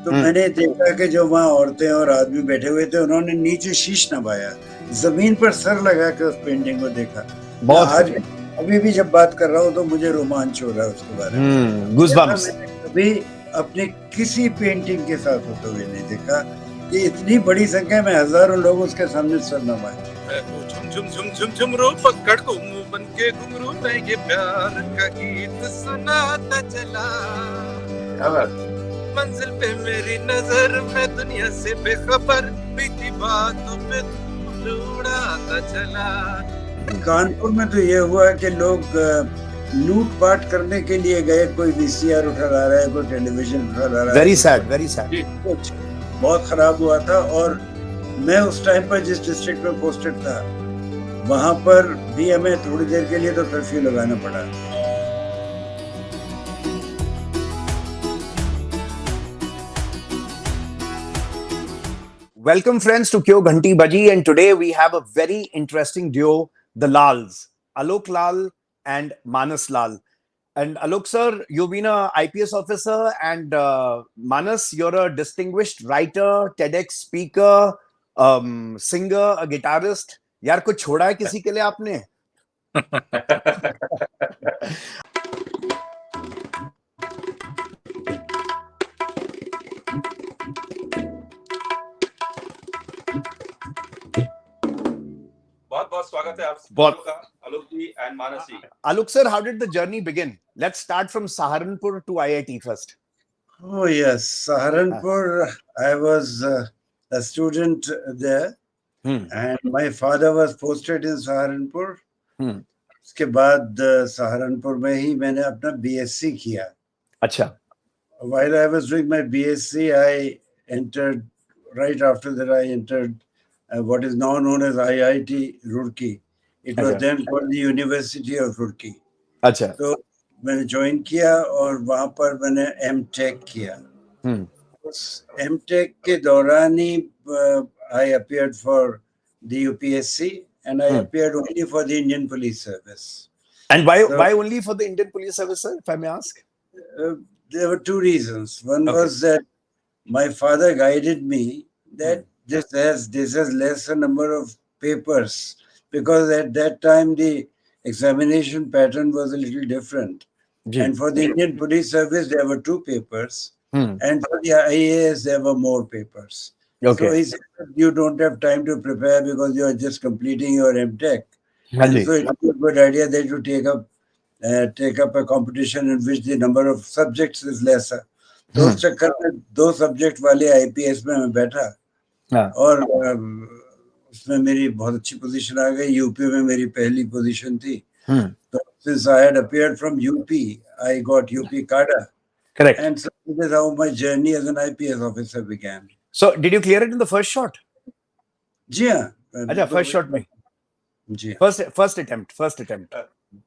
तो मैंने देखा कि जो वहाँ औरतें और आदमी बैठे हुए थे, उन्होंने नीचे शीश नवाया, जमीन पर सर लगा के उस पेंटिंग को देखा। बहुत आज भी, अभी भी जब बात कर रहा हूँ तो मुझे रोमांच हो रहा है उसके बारे में। गूज़बम्प्स। मैंने कभी अपने किसी पेंटिंग के साथ होते हुए नहीं देखा कि इतनी बड़ी संख्या में हजारों लोग उसके सामने सर नवाए। झुम झुम झुम झुम झुम रो पकड़ को मुंह बन के घुंघरू में ये प्यार का गीत सुनाता चला, मंजिल पे मेरी नजर में दुनिया से बेखबर, बीती बातों पे उड़ाता चला। कानपुर में तो ये हुआ कि लोग लूटपाट करने के लिए गए, कोई वीसीआर उठा ला रहा है, कोई टेलीविजन उठा ला रहा है। Very sad, very sad. कुछ बहुत खराब हुआ था। और मैं उस टाइम पर जिस डिस्ट्रिक्ट में पोस्टेड था, वहां पर भी हमें थोड़ी देर के लिए तो कर्फ्यू लगाना पड़ा। Welcome friends to Kyon Ghanti Bajee, and today we have a very interesting duo, the Lals, Aloke LaL and MaanasLaL. And Alok sir, you've been a IPS officer, and Manas, you're a distinguished writer, TEDx speaker, singer, a guitarist. यार कुछ छोड़ा है किसी के लिए आपने? बहुत स्वागत है आप सबका, Alok ji and Manas ji. Alok sir, how did the journey begin? Let's start from Saharanpur to IIT first. Oh yes, Saharanpur. I was a student there, and my father was posted in Saharanpur. उसके बाद सहारनपुर में ही मैंने अपना बीएससी किया। अच्छा। While I was doing my BSc, I entered, right after that I entered what is now known as IIT Roorkee. It was then called the University of Roorkee. अच्छा। तो मैंने ज्वाइन किया और वहाँ पर मैंने एमटेक किया। उस एमटेक के दौरान ही I appeared for the UPSC, and I appeared only for the Indian Police Service. And why only for the Indian Police Service, sir, if I may ask? There were two reasons. One was that my father guided me that this has lesser number of papers, because at that time the examination pattern was a little different. And for the Indian Police Service, there were 2 papers, and for the IAS, there were more papers. So he said, you don't have time to prepare because you are just completing your MTech. And so it's a good idea that you take up a competition in which the number of subjects is lesser. तो उस चक्कर में 2 subject वाले IPS में मैं बैठा और उसमें मेरी बहुत अच्छी पोजीशन आ गई। यूपी में मेरी पहली पोजीशन थी। तो since I had appeared from UP, I got UP cadre. Correct. And so this is how my journey as an IPS officer began. So did you clear it in the first shot? जी हाँ। अच्छा, first shot में। जी। First attempt.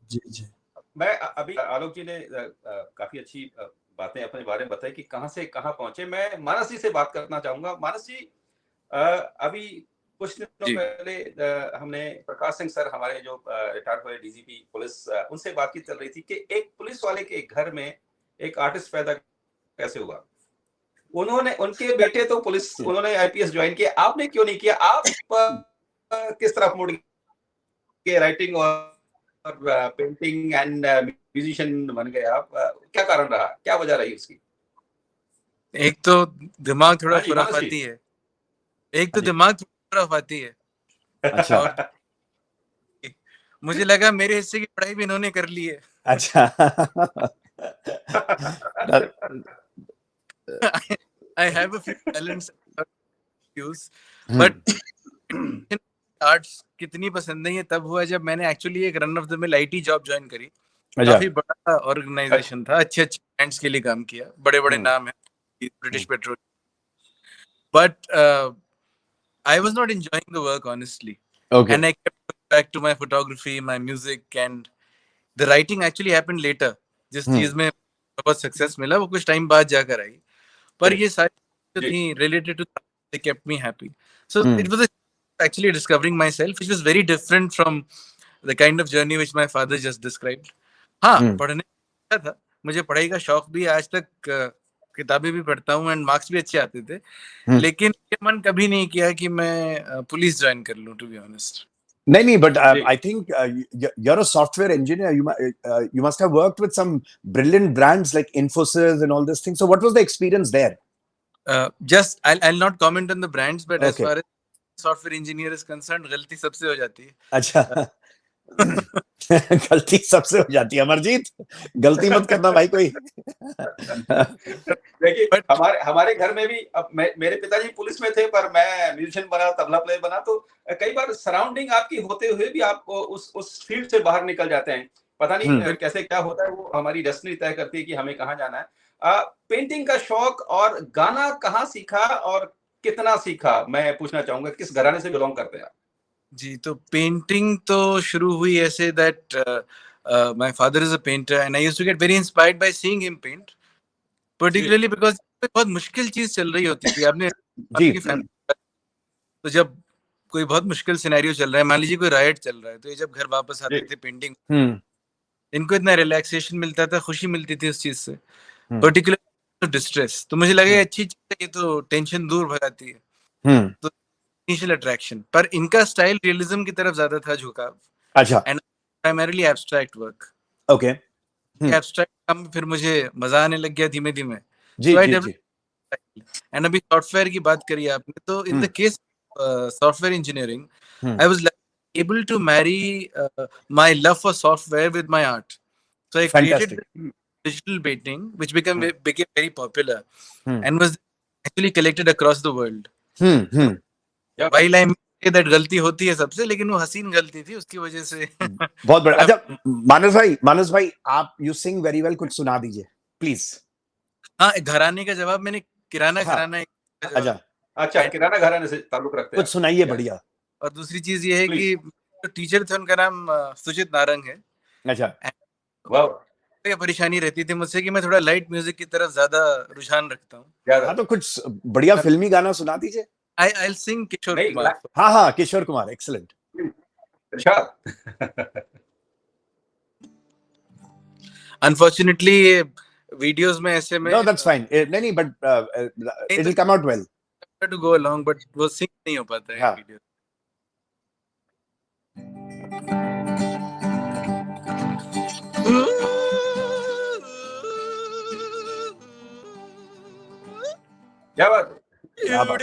जी। मैं अभी आलोक जी ने काफी अच्छी बातें अपने बारे में बताई कि कहां से कहां पहुंचे। मैं मानस जी से बात करना चाहूंगा। मानस जी, अभी कुछ दिनों पहले हमने प्रकाश सिंह सर, हमारे जो रिटायर्ड हुए डीजीपी पुलिस, उनसे बातचीत चल रही थी कि एक पुलिस वाले के घर में एक आर्टिस्ट पैदा कैसे हुआ। उनके बेटे तो पुलिस, उन्होंने आईपीएस ज्वाइन किया, आपने क्यों नहीं किया? आप किस तरफ मुड़ गए राइटिंग और पेंटिंग एंड म्यूजिशियन बन गए आप? क्या कारण रहा, क्या वजह रही उसकी? एक तो दिमाग थोड़ा खुराफाती है, अच्छा। मुझे लगा मेरे हिस्से की पढ़ाई भी इन्होंने कर ली है। अच्छा। I have a few talents, but arts कितनी पसंद नहीं है तब हुआ जब मैंने एक्चुअली एक run of the mill IT job join करी। काफी बड़ा ऑर्गेनाइजेशन था, अच्छे ब्रांड्स के लिए काम किया, बड़े नाम है, British petrol. But I was not enjoying the work honestly. And I kept going back to my photography, my music, and the writing actually happened later. जिस चीज में बहुत सक्सेस मिला वो कुछ टाइम बाद जाकर आई, पर ये सारी थी related to, they kept me happy. So it was actually discovering myself, which was very different from the kind of journey which my father just described. हाँ, पढ़ने था, मुझे पढ़ाई का शौक भी आज तक किताबें भी पढ़ता हूँ एंड मार्क्स भी अच्छे आते थे, लेकिन ये मन कभी नहीं किया कि मैं पुलिस ज्वाइन कर लूँ, टू बी ऑनेस्ट। नहीं, but I think you're a software engineer. You must have worked with some brilliant brands like Infosys and all these things. So what was the experience there? Just I'll not comment on the brands, but as Okay. far as software engineer is concerned, गलती सबसे हो जाती है। अच्छा। गलती सबसे हो जाती है। अमरजीत, गलती मत करना भाई कोई। देखिए हमारे घर में भी, अब मेरे पिताजी पुलिस में थे, पर मैं म्यूजिशियन बना, तबला प्लेयर बना, तो कई बार सराउंडिंग आपकी होते हुए भी आप उस फील्ड से बाहर निकल जाते हैं। पता नहीं कैसे क्या होता है, वो हमारी डेस्टिनी तय करती है कि हमें कहाँ जाना है। पेंटिंग का शौक और गाना कहाँ सीखा और कितना सीखा, मैं पूछना चाहूंगा, किस घराने से बिलोंग करते हैं आप? जी, तो पेंटिंग तो शुरू हुई ऐसे that my father is a painter and I used to get very inspired by seeing him paint, particularly because बहुत मुश्किल चीज चल रही होती थी। आपने आपकी फैमिली, तो जब कोई बहुत मुश्किल सिनेरियो चल रहा है, मान लीजिए कोई रायट चल रहा है, तो ये जब घर वापस आते थे पेंटिंग, इनको इतना रिलैक्सेशन मिलता था, खुशी मिलती थी उस चीज से, पर्टिकुलर डिस्ट्रेस। तो मुझे लगा अच्छी चीज है, ये तो टेंशन दूर भगाती है, तो इनिशियल अट्रैक्शन। पर इनका स्टाइल रियलिज्म की तरफ ज्यादा था झुकाव। अच्छा। And primarily abstract work. Okay. Abstract काम फिर मुझे मजा आने लग गया धीमे धीमे। जी जी जी। एंड अभी सॉफ्टवेयर की बात करी आपने, तो in the case software engineering, I was able to marry my love for software with my art. So I created digital painting, which became very popular and was actually collected across the world. While I say that गलती होती है सबसे, लेकिन वो हसीन गलती थी, उसकी वजह से। बहुत बड़ा। अच्छा मानस भाई आप यू सिंग वेरी वेल, कुछ सुना दीजिए प्लीज। हाँ, घराने का जवाब मैंने किराना घराना। अच्छा, किराना घराने से ताल्लुक रखते हैं, कुछ सुनाइए बढ़िया। और दूसरी चीज ये है कि जो टीचर थे उनका नाम सुजित नारंग है। अच्छा। वाह। क्या परेशानी रहती थी मुझसे कि मैं थोड़ा लाइट म्यूजिक की तरफ ज्यादा रुझान रखता हूँ। हाँ, तो कुछ बढ़िया फिल्मी गाना सुना दीजिए। I'll sing Kishore Kumar. हाँ Kishore Kumar, excellent. Unfortunately videos में ऐसे में, नो दैट्स फाइन, नहीं but it will come out well to go along, but वो सिंग नहीं हो पाता है वीडियो। क्या बात, क्या बात।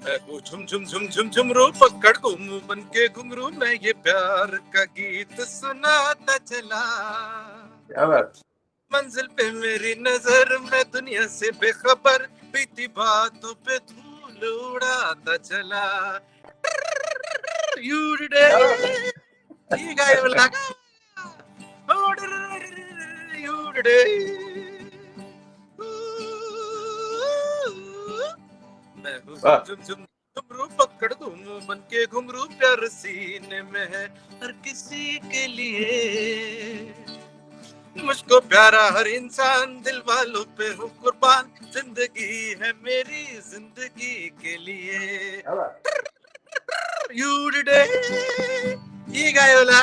मैं वो झुम झुम झुम झुम झुम रो पकड़ को मुंह बन के घुंघरू, मैं ये प्यार का गीत सुनाता चला। क्या बात। मंजिल पे मेरी नजर, मैं दुनिया से बेखबर, बीती बातों पे धूल उड़ाता चला। पकड़ दूं बन के घुंघरू, प्यार सीने में है हर किसी के लिए। मुझको प्यारा हर इंसान, दिल वालों पे हूँ कुर्बान, जिंदगी है मेरी जिंदगी के लिए। ये गायोला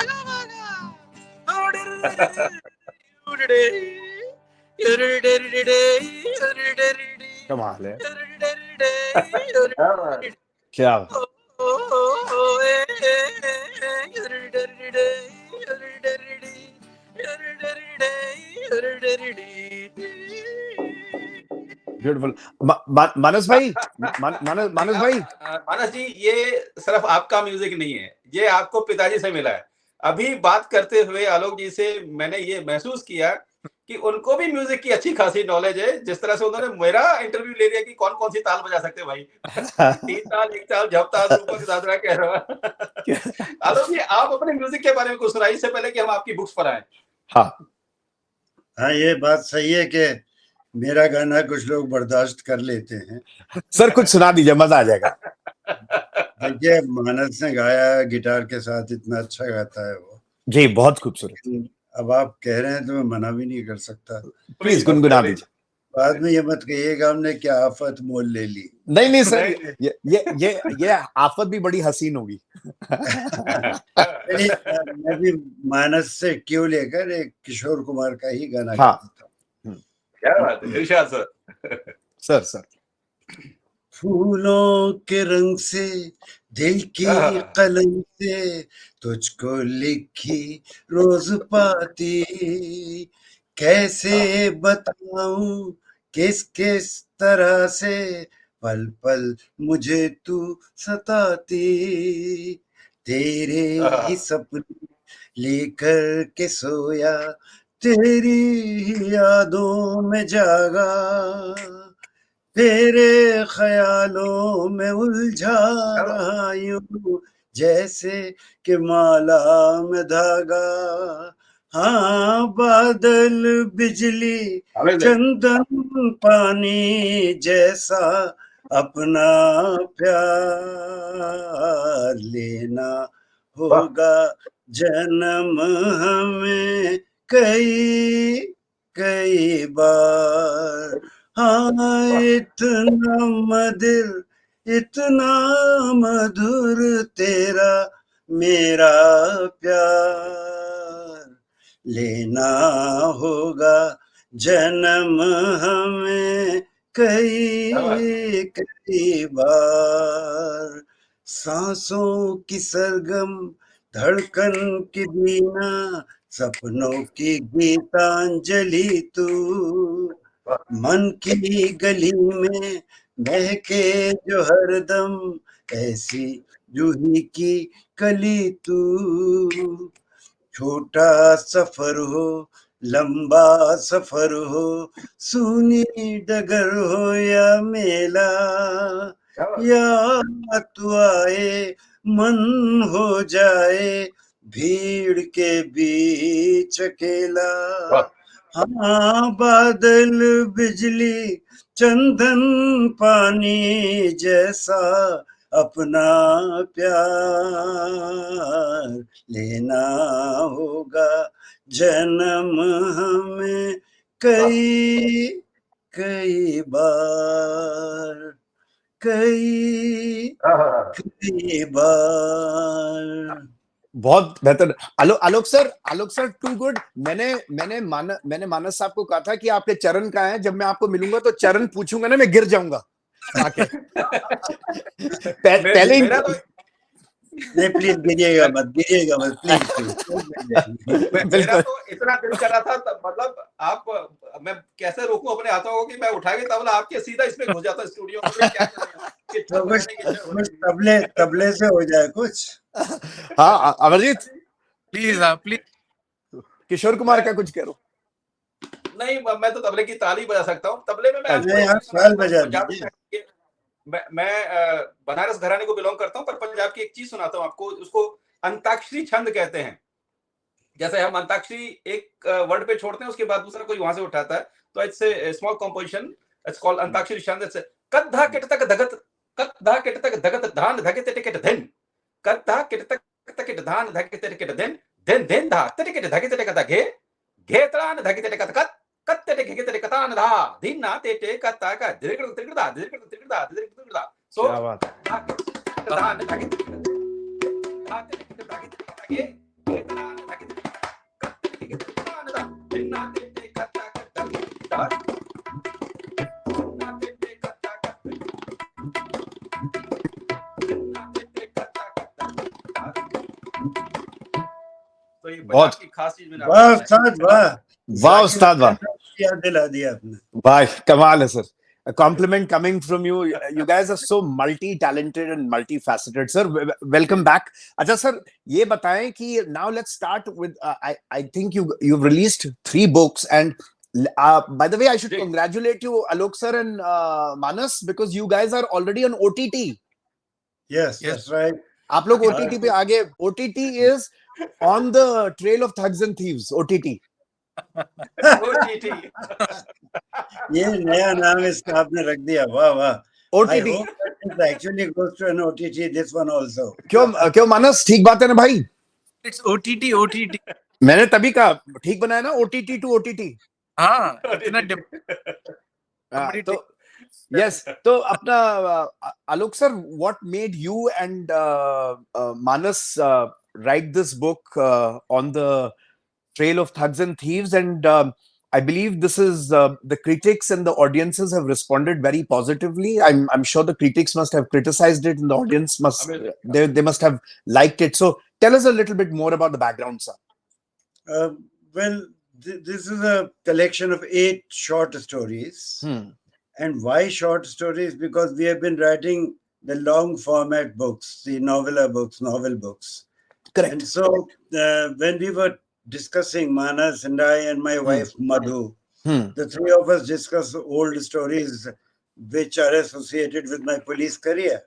कमाल है। क्या ब्यूटीफुल। मानस भाई, मानस भाई, मानस जी, ये सिर्फ आपका म्यूजिक नहीं है, ये आपको पिताजी से मिला है। अभी बात करते हुए आलोक जी से मैंने ये महसूस किया कि उनको भी म्यूजिक की अच्छी खासी नॉलेज है। जिस तरह से उन्होंने मेरा इंटरव्यू ले लिया कि कौन कौन सी ताल बजा सकते हैं भाई, 3 ताल, 1 ताल, झपताल, रूपक, दादरा, कह रहा। आलोक जी, आप अपने म्यूजिक के बारे में कुछ सुनाइए, इससे पहले कि हम आपकी बुक्स पर आए। हाँ, ये बात सही है कि मेरा गाना कुछ लोग बर्दाश्त कर लेते हैं। सर कुछ सुना दीजिए, मजा आ जाएगा। देखिए, मानस ने गाया गिटार के साथ, इतना अच्छा गाता है वो जी, बहुत खूबसूरत। अब आप कह रहे हैं तो मैं मना भी नहीं कर सकता। प्लीज गुनगुना दीजिए। बाद में ये मत कहिएगा हमने क्या आफत मोल ले ली। नहीं नहीं सर, ये आफत भी बड़ी हसीन होगी। मैं भी मानस से क्यों लेकर एक किशोर कुमार का ही गाना हाँ। गा देता हूँ। क्या बात है इरशाद सर। सर फूलों के रंग से दिल की कलम से तुझको लिखी रोज पाती, कैसे बताऊं किस किस तरह से पल पल मुझे तू सताती, तेरे ही सपने लेकर के सोया, तेरी ही यादों में जागा, तेरे ख्यालों में उलझा रहा यूं जैसे कि माला में धागा। हाँ बादल बिजली चंदन पानी जैसा अपना प्यार लेना होगा जन्म हमें कई कई बार। हाँ इतना मधुर इतना मधुर तेरा मेरा प्यार, लेना होगा जन्म हमें कई कई बार। सांसों की सरगम धड़कन की बीना सपनों की गीतांजलि तू, मन की गली में महके जो हरदम ऐसी जूही की कली तू। छोटा सफर हो लंबा सफर हो, सूनी डगर हो या मेला, या तू आए मन हो जाए भीड़ के बीच अकेला। हाँ बादल बिजली चंदन पानी जैसा अपना प्यार लेना होगा जन्म हमें कई कई बार, कई कई बार। बहुत बेहतर। आलोक सर टू गुड। मैंने मानस साहब को कहा था कि आपके चरण कहाँ हैं, जब मैं आपको मिलूंगा तो चरण पूछूंगा ना, मैं गिर जाऊंगा आके। पहले मेरा तो नहीं प्लीज गिरिएगा मत प्लीज। मेरा तो इतना दिल कर रहा था मतलब आप, मैं कैसे रोकूं अपने हाथों को कि मैं उठा के तबला आपके सीधा इसमें घुस जाता स्टूडियो में। क्या तो कुछ तबले से हो जाए कुछ। हाँ अमरजीत प्लीज किशोर कुमार का कुछ करो। नहीं मैं तो तबले की ताली बजा सकता हूँ। तबले में मैं आपको नहीं आप ख्याल बजा दीजिए। मैं बनारस घराने को बिलोंग करता हूँ, पर पंजाब की एक चीज सुनाता हूँ आपको, उसको अंताक्षरी छंद कहते हैं। जैसे हम अंताक्षरी एक वर्ड पे छोड़ते हैं, उसके बाद दूसरा कोई वहां से उठाता है, तो it's a small composition, it's called antakshari छंद। इट्स कद्धा किट तक धगत धान धगत टिकट धन, कद्धा किट तक तकिट धान धगत टिकट धन, धन धन धा टिकट धगत टिकट घे, घेत्रान धगत टिकट कत कत्ते टिकट टिकतान धा दिना तेटे कत्ता का दिरगड़ तिरगड़ा दिरगड़ तिरगड़ा दिरगड़ तिरगड़ा। सो क्या बात है। धान धगत धान टिकट धगत घे, घेत्रान धगत तो ये बहुत की खास चीज मैंने वाह उस्ताद वाह, वाह उस्ताद वाह, याद दिला दिया आपने। वाह कमाल है sir. A compliment coming from you. You guys are so multi-talented and multifaceted, sir. Welcome back. अच्छा सर, ये बताएं कि now let's start with. I think you've released 3 books, and by the way, I should congratulate you, Alok sir and Manas, because you guys are already on OTT. Yes, that's right. आप लोग OTT पे आगे. OTT is on the trail of thugs and thieves. OTT. ये नया नाम इसका आपने रख दिया, वाह वाह। OTT. I hope that it actually goes to an OTT, this one also. क्यों मानस, ठीक बात है ना भाई? It's OTT. मैंने तभी कहा ठीक बनाया ना, OTT to OTT. हाँ इतना somebody तो take yes, तो अपना Alok sir, what made you and Manas write this book on the trail of thugs and thieves? And I believe this is the critics and the audiences have responded very positively. I'm sure the critics must have criticized it, and the audience must they must have liked it. So tell us a little bit more about the background, sir. Well, this is a collection of 8 short stories. And why short stories? Because we have been writing the long format books, the novel books. Correct. And so when we were discussing, Manas and I and my wife Madhu, the three of us discussed old stories which are associated with my police career.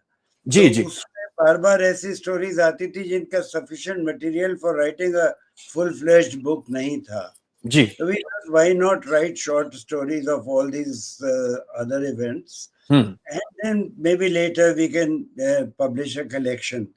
जी तो जी उसमें बार बार ऐसी stories आती थी जिनका sufficient material for writing a full-fledged book नहीं था. जी So we thought, why not write short stories of all these other events, and then maybe later we can publish a collection.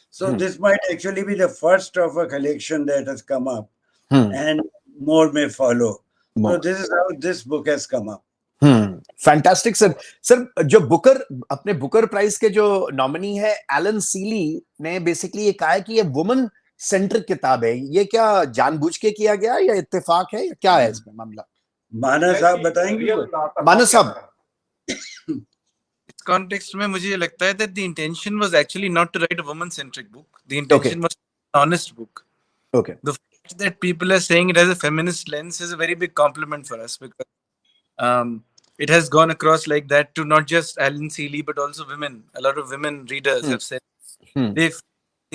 So this might actually be the first of a collection that has come up, and more may follow. So this is how this book has come up. Fantastic sir. Sir जो Booker अपने Booker prize के जो nominee है Elon सीली ने basically ये कहा है कि ये वुमन सेंट्रिक किताब है. ये क्या जानबूझ के किया गया या इत्तेफाक है या क्या है इसमें मामला? मानस साहब बताएंगे. मानस साहब, इस कॉन्टेक्स्ट में मुझे लगता है that the intention was actually not to write a woman centric book. The intention was an honest book. Okay. The fact that people are saying it has a feminist lens is a very big compliment for us, because it has gone across like that to not just Alan Seeley but also women. A lot of women readers have said they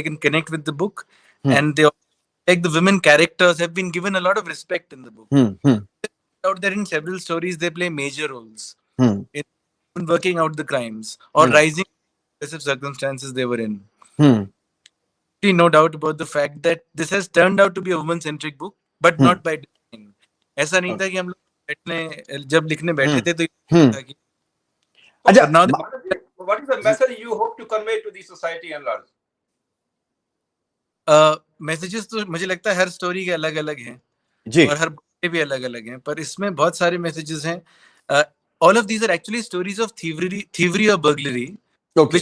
can connect with the book, and they like the women characters have been given a lot of respect in the book. Out there in several stories they play major roles in working out the crimes or rising to the circumstances they were in. No doubt about the fact that this has turned out to be a woman centric book, but not by design. ऐसा नहीं था कि हम लोग बैठने जब लिखने बैठे थे तो था कि अच्छा, now what is the message you hope to convey to the society and large? Messages तो मुझे लगता है हर स्टोरी के अलग अलग हैं जी और हर book के भी अलग अलग हैं, पर इसमें बहुत सारे मैसेजेस हैं. All of these are actually stories of thievery or burglary, Okay.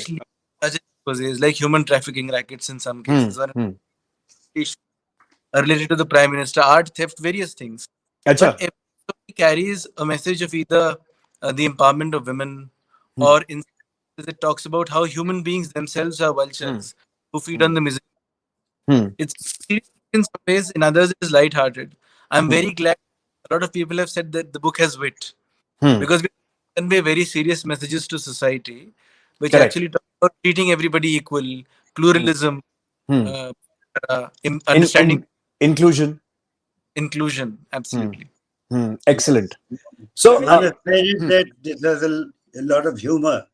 which is like human trafficking rackets in some cases, or related to the prime minister, art theft, various things. अच्छा, But every story carries a message of either the empowerment of women, or in it talks about how human beings themselves are vultures who feed on the misery. It's serious in some ways, in others it is light-hearted. I'm very glad a lot of people have said that the book has wit, because we convey very serious messages to society, which Correct. actually talk about treating everybody equal, pluralism, understanding, inclusion. inclusion. Absolutely. Excellent. So Manas said it that this has a lot of humor,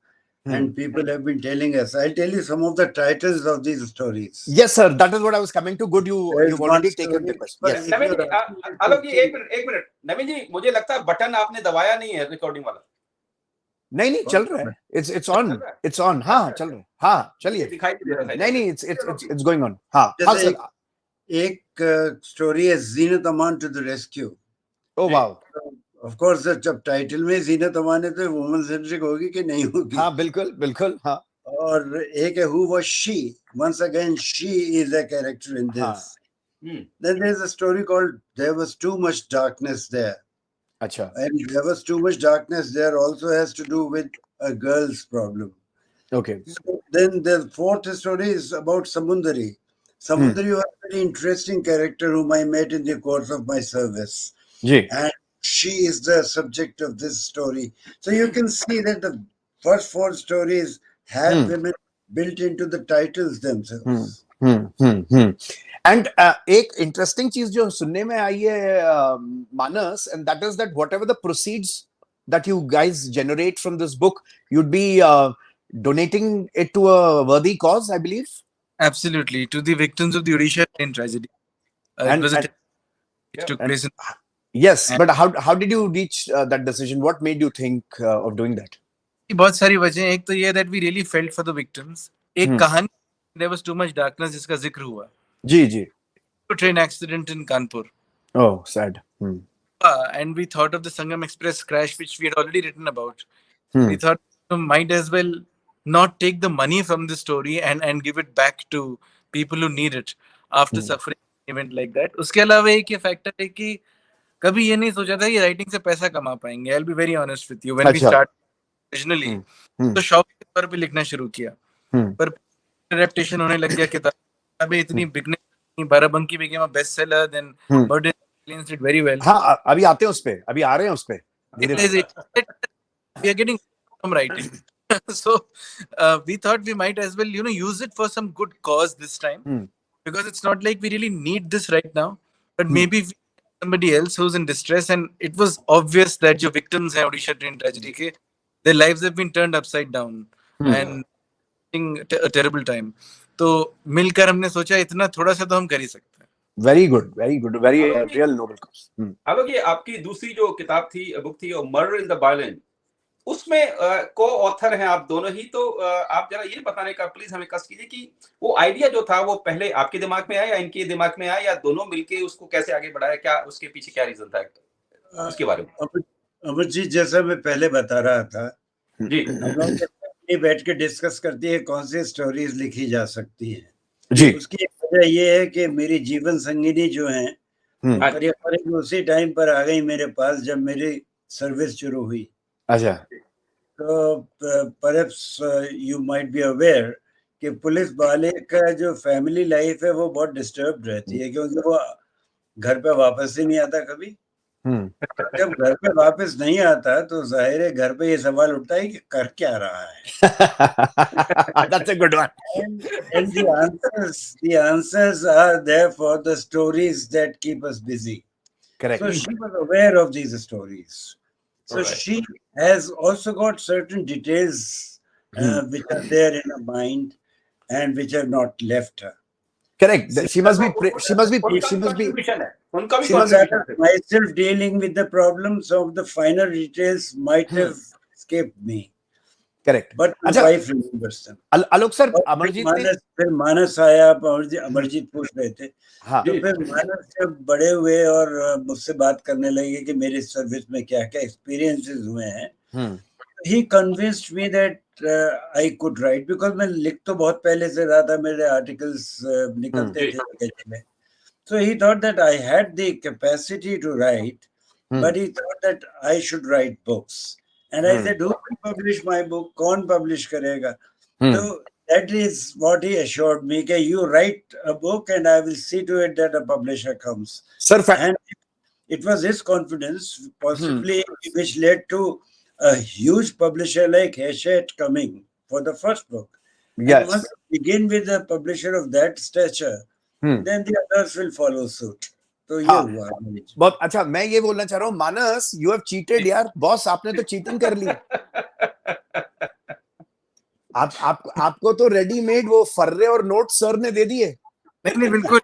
and people have been telling us. I'll tell you some of the titles of these stories. yes sir, that is what I was coming to. Good, There's you've one already story, taken papers. but Yes. if Naveen you're जी, आलोक जी एक minute. नवीन जी, मुझे लगता है button आपने दबाया नहीं है recording वाला. नहीं नहीं चल रहा है. it's on. हाँ चल रहा है. हाँ चलिए. दिखाई दे रहा है. नहीं नहीं it's going on. हाँ हाँ जैसे सर. एक स्टोरी है Zeenat Aman to the rescue. Oh wow. Of course जब टाइटल में जीनत अमान है तो वुमन सेंट्रिक होगी कि नहीं होगी. हाँ बिल्कुल बिल्कुल. हाँ. और एक है who was she. once again she is a character in this. Then there's a story called There Was Too Much Darkness There. अच्छा. And there was too much darkness there also has to do with a girl's problem. Okay. So then the fourth story is about Samundari. Samundari was a very interesting character whom I met in the course of my service. जी. And she is the subject of this story. So you can see that the first 4 stories have women built into the titles themselves. And एक interesting चीज जो सुनने में आई है Manas, and that is that whatever the proceeds that you guys generate from this book, you'd be donating it to a worthy cause, I believe. Absolutely, to the victims of the Odisha train tragedy. It was a which took place in. Yes, but how did you reach that decision? What made you think of doing that? बहुत सारी वजह. एक तो ये that we really felt for the victims. एक कहानी There Was Too Much Darkness जिसका जिक्र हुआ. जी जी. Train accident in Kanpur. Oh, sad. and we thought of the Sangam Express crash, which we had already written about. Hmm. We thought might as well not take the money from the story and give it back to people who need it after suffering an event like that. उसके अलावा एक ये factor है कि कभी ये नहीं सोचा था कि राइटिंग से पैसा कमा पाएंगे. I'll be very honest with you. When we अच्छा. started originally, तो शौक के तौर पे लिखना शुरू किया. पर रेपुटेशन होने लग गया किताबें इतनी बिकने, Barabanki became a bestseller, then Birthday did very well. हाँ, अभी आते हैं उस पे, अभी आ रहे हैं उस पे. We are getting some writing. So we thought we might as well, use it for some good cause this time, because it's not like we really need this right now, but maybe somebody else who's in distress, and it was obvious that your victims have Odisha train tragedy ke their lives have been turned upside down and a terrible time. तो मिलकर हमने सोचा इतना थोड़ा सा तो हम कर ही सकते हैं. Very good, very real noble cause. आलोक, ये आपकी दूसरी जो किताब थी, बुक थी, मर्डर इन द बायलेन, उसमें को ऑथर हैं आप दोनों ही. तो आप जरा ये बताने का प्लीज हमें कष्ट कीजिए कि वो आइडिया जो था वो पहले आपके दिमाग में आया या इनके दिमाग में आया, या दोनों मिलके उसको कैसे आगे बढ़ाया, क्या उसके पीछे क्या रीजन था, उसके बारे में. अमरजीत, जैसा मैं पहले बता रहा था जी, हम लोग बैठ के डिस्कस करती है कौन सी स्टोरीज लिखी जा सकती हैं. जी. उसकी वजह ये है कि मेरी जीवन संगिनी जो है करीब उसी टाइम पर आ गई मेरे पास जब मेरी सर्विस शुरू हुई. अच्छा. तो perhaps you might be aware कि पुलिस वाले का जो फैमिली लाइफ है वो बहुत डिस्टर्ब रहती है, क्योंकि वो घर पे वापस ही नहीं आता कभी. जब घर पे वापस नहीं आता तो जाहिर है घर पे ये सवाल उठता है कि कर क्या रहा है. That's a good one. And the answers are there for the stories that keep us busy. Correct. So she was aware of these stories. So she has also got certain details which are there in her mind and which have not left her. Correct. She must be myself dealing with the problems of the finer details might have escaped me. Correct. But my wife remembers them. Alok sir, Amarjeet फिर मानस आया, अमरजीत पूछ रहे थे. तो फिर मानस जब बड़े हुए और मुझसे बात करने लगे कि मेरे सर्विस में क्या क्या एक्सपीरियंसेस हुए हैं, he convinced me that I could write, because मैं लिख तो बहुत पहले से रहा था, मेरे आर्टिकल्स निकलते थे. So he thought that I had the capacity to write, but he thought that I should write books. And I said, who will publish my book? कौन publish करेगा? So that is what he assured me, that you write a book and I will see to it that a publisher comes. Sir, and it was his confidence, possibly, which led to a huge publisher like Hachette coming for the first book. Yes. And once you begin with a publisher of that stature, then the others will follow suit. तो ये हुआ. बहुत अच्छा. मैं ये बोलना चाह रहा हूँ, मानस, यू हैव चीटेड यार. बॉस, आपने तो चीटिंग कर ली. आपको तो रेडीमेड वो फर्रे और नोट सर ने दे दिए. नहीं बिल्कुल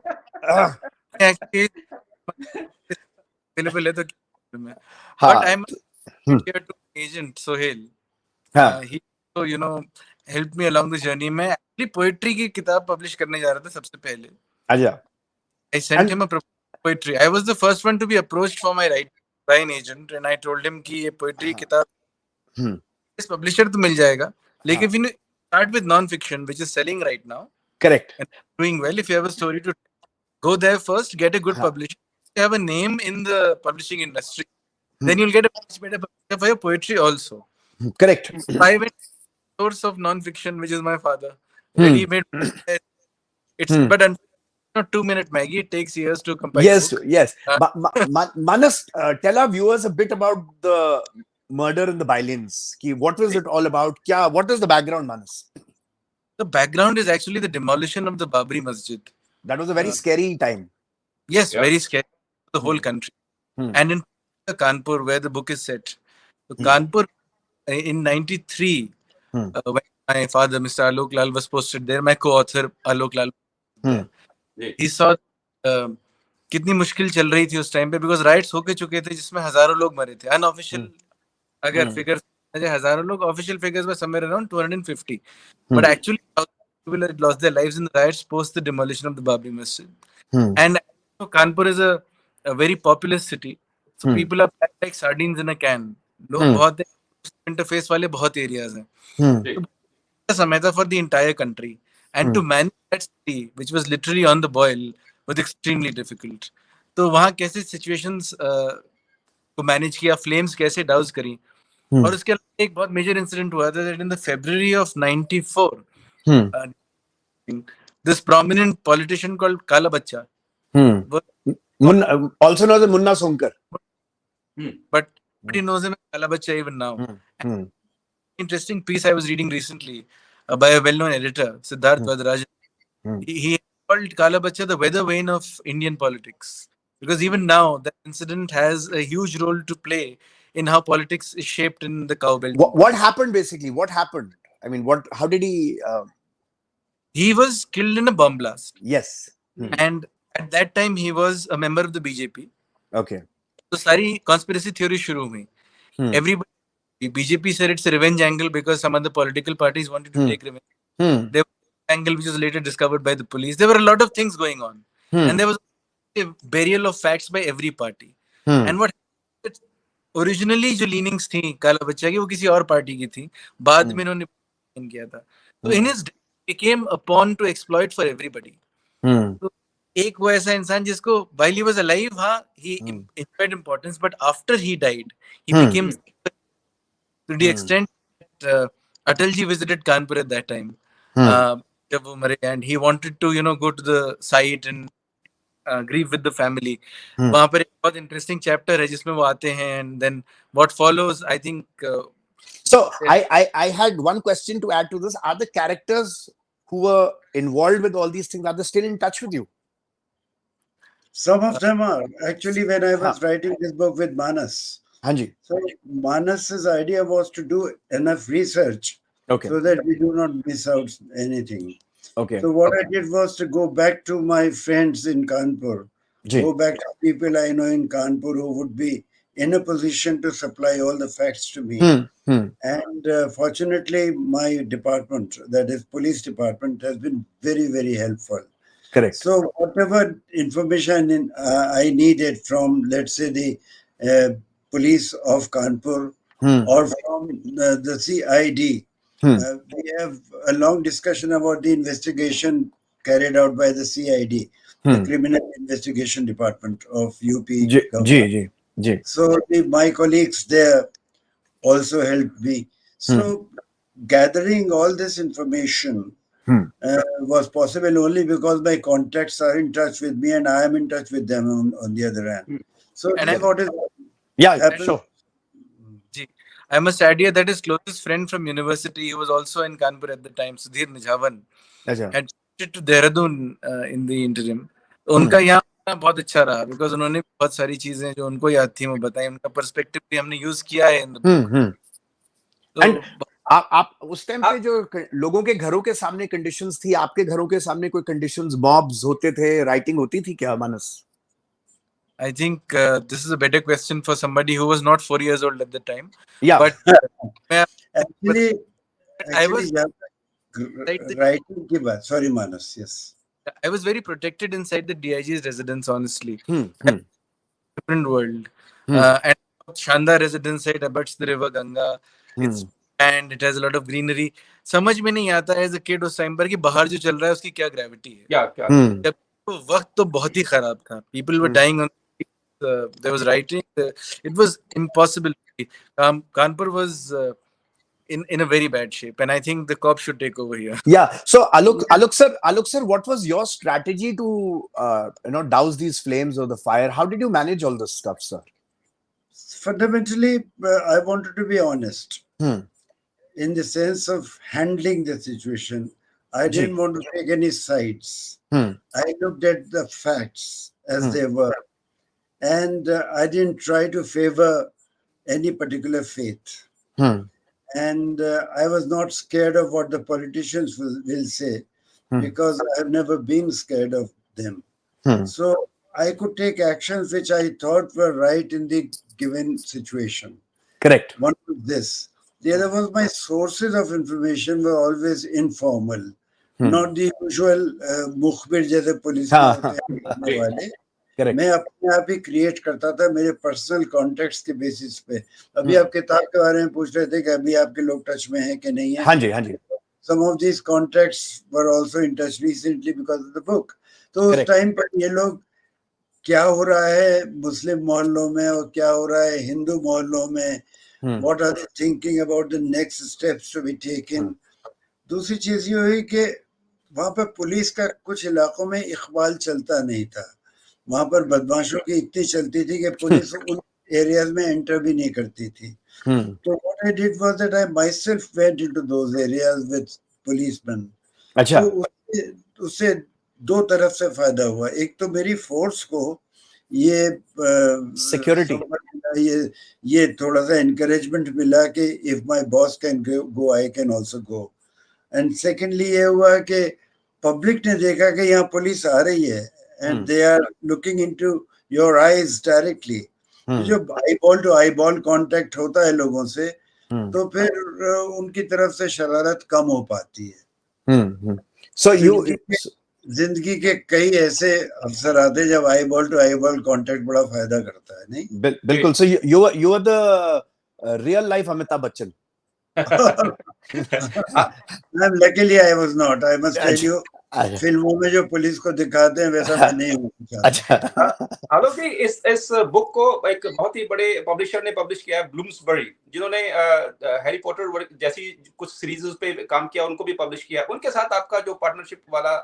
अवेलेबल है तो. But I'm here to agent Sohail. He so helped me along the journey. मैं actually poetry की किताब publish करने जा रहा था सबसे पहले. अच्छा. I sent him a poetry. I was the first one to be approached for my writing by an agent, and I told him कि ये poetry किताब इस publisher तो मिल जाएगा, लेकिन if you start with non-fiction, which is selling right now, correct, and doing well, if you have a story to go there first, get a good publisher. If you have a name in the publishing industry, then you'll get a much better publisher for your poetry also. Correct. I went source of non-fiction, which is my father. Ready-made. It's but not 2-minute Maggie. It takes years to compile. Yes. Manas, tell our viewers a bit about the murder in the Bylanes. What was it all about? What is the background, Manas? The background is actually the demolition of the Babri Masjid. That was a very scary time. Yes, very scary for the whole country. And in Kanpur, where the book is set. So Kanpur, in 93, when my father, Mr. Aloke LaL, was posted there, my co-author, Aloke LaL, he saw कितनी मुश्किल चल रही थी उस time पे, because riots होके चुके थे जिसमें हजारों लोग मरे थे. Unofficial अगर figures हजारों लोग, official figures were somewhere around 250. But actually, people had lost their lives in the riots post the demolition of the Babri Masjid. And Kanpur is a very populous city. So people are packed like sardines in a can. लोग बहुत interface वाले बहुत areas हैं. तो समय था for the entire country, and to manage that city, which was literally on the boil, was extremely difficult. तो वहाँ कैसे situations को manage किया, flames कैसे douse करी, और उसके अलावा एक बहुत major incident हुआ था that in the February of '94, this prominent politician called Kala Bacha, also known as Munna Sonkar, but nobody knows him as Kala Bacha even now. Interesting piece I was reading recently by a well-known editor, Siddharth Vadrajan. He called Kala Bacha the weather vane of Indian politics, because even now that incident has a huge role to play in how politics is shaped in the cow belt. What happened basically? What happened? I mean, how did he? He was killed in a bomb blast. Yes. And at that time he was a member of the BJP. Okay. So सारी conspiracy theory शुरू हुई. Everybody, BJP said it's a revenge angle because some other political parties wanted to take revenge. There was an angle which was later discovered by the police. There were a lot of things going on, and there was a burial of facts by every party. And what originally जो leanings थी काला बच्चा की वो किसी और party की थी, बाद में इन्होंने किया था. So in his death became a pawn to exploit for everybody. तो एक वो ऐसा इंसान जिसको while he was alive, he implied importance, but after he died, he became to the extent that Atalji visited Kanpur at that time. जब वो मरे, and he wanted to go to the site and grieve with the family. वहाँ पर एक बहुत interesting chapter है जिसमें वो आते हैं, and then what follows, I think. So I had one question to add to this. Are the characters who were involved with all these things, are they still in touch with you? Some of them are. Actually, when I was writing this book with Manas, so Manas's idea was to do enough research so that we do not miss out anything. So what I did was to go back to my friends in Kanpur, go back to people I know in Kanpur who would be in a position to supply all the facts to me. And fortunately, my department, that is police department, has been very, very helpful. Correct. So whatever information I needed from, let's say, the police of Kanpur or from the CID, we have a long discussion about the investigation carried out by the CID, the Criminal Investigation Department of UP government. So my colleagues there also helped me. So gathering all this information was possible only because my contacts are in touch with me and I am in touch with them on the other hand. So what is sure. I must add here that his closest friend from university, who was also in Kanpur at the time, Sudhir Nijhawan, had shifted to Dehradun in the interim. उनका यहाँ बहुत अच्छा रहा because उन्होंने बहुत सारी चीजें जो उनको याद थी वो बताई, उनका पर्सपेक्टिव भी हमने यूज किया है in the book. And आप उस टाइम पे जो लोगों के घरों के सामने कंडीशंस थी, आपके घरों के सामने कोई कंडीशंस, मॉब्स होते थे, राइटिंग होती थी क्या, मानस? I think this is a better question for somebody who was not 4 years old at the time. Yeah. But actually, I was writing ki baat. Sorry, Manas. Yes. I was very protected inside the DIG's residence, honestly. Different world. And Shandar residence site abuts the river Ganga. And it has a lot of greenery. समझ में नहीं आता as a kid उस time पर कि बाहर जो चल रहा है उसकी क्या gravity है. जब वक्त तो बहुत ही खराब था. People were dying on there was writing. It was impossible. Kanpur was in a very bad shape, and I think the cops should take over here. Yeah. So Alok sir, what was your strategy to douse these flames of the fire? How did you manage all this stuff, sir? Fundamentally, I wanted to be honest in the sense of handling the situation. I didn't want to take any sides. I looked at the facts as they were. And I didn't try to favor any particular faith. And I was not scared of what the politicians will say because I have never been scared of them. So I could take actions which I thought were right in the given situation. Correct. One was this. The other was my sources of information were always informal, not the usual mukhbir jaise police wale. मैं अपने आप ही create करता था मेरे personal contacts के basis पे। अभी आप किताब के बारे में पूछ रहे थे कि अभी आपके लोग टच में हैं कि नहीं है। हाँ जी, हाँ जी। Some of these contacts were also in touch recently because of the book. तो उस टाइम पर ये लोग क्या हो रहा है मुस्लिम मोहल्लों में और क्या हो रहा है हिंदू मोहल्लों में, what are they thinking about the next steps to be taken। दूसरी चीज ये हुई कि वहां पर पुलिस का कुछ इलाकों में इकबाल चलता नहीं था, वहां पर बदमाशों की इतनी चलती थी कि पुलिस उन एरियाज में एंटर भी नहीं करती थी। तो what I did was that I myself went into those areas with policemen। अच्छा। तो उससे दो तरफ से फायदा हुआ, एक तो मेरी फोर्स को ये सिक्योरिटी, ये थोड़ा सा एनकरेजमेंट मिला कि if my boss can go I can also go. And secondly ये हुआ कि पब्लिक ने देखा कि यहाँ पुलिस आ रही है and they are looking into your eyes directly. तो जो आईबॉल टू आईबॉल कांटेक्ट होता है लोगों से, तो फिर उनकी तरफ से शरारत कम हो पाती है। सो जिंदगी के कई ऐसे अवसर आते हैं जब आईबॉल टू आईबॉल कांटेक्ट बड़ा फायदा करता है, नहीं? बिल्कुल। So you are the real life Amitabh Bachchan. Luckily I was not, I must tell you। फिल्मों में जो पुलिस को दिखाते हैं वैसा मैं नहीं हूँ। अच्छा। आलोक जी, इस बुक को एक बहुत ही बड़े पब्लिशर ने पब्लिश किया है, ब्लूम्सबरी, जिन्होंने हैरी पॉटर जैसी कुछ सीरीज पे काम किया, उनको भी पब्लिश किया। उनके साथ आपका जो पार्टनरशिप वाला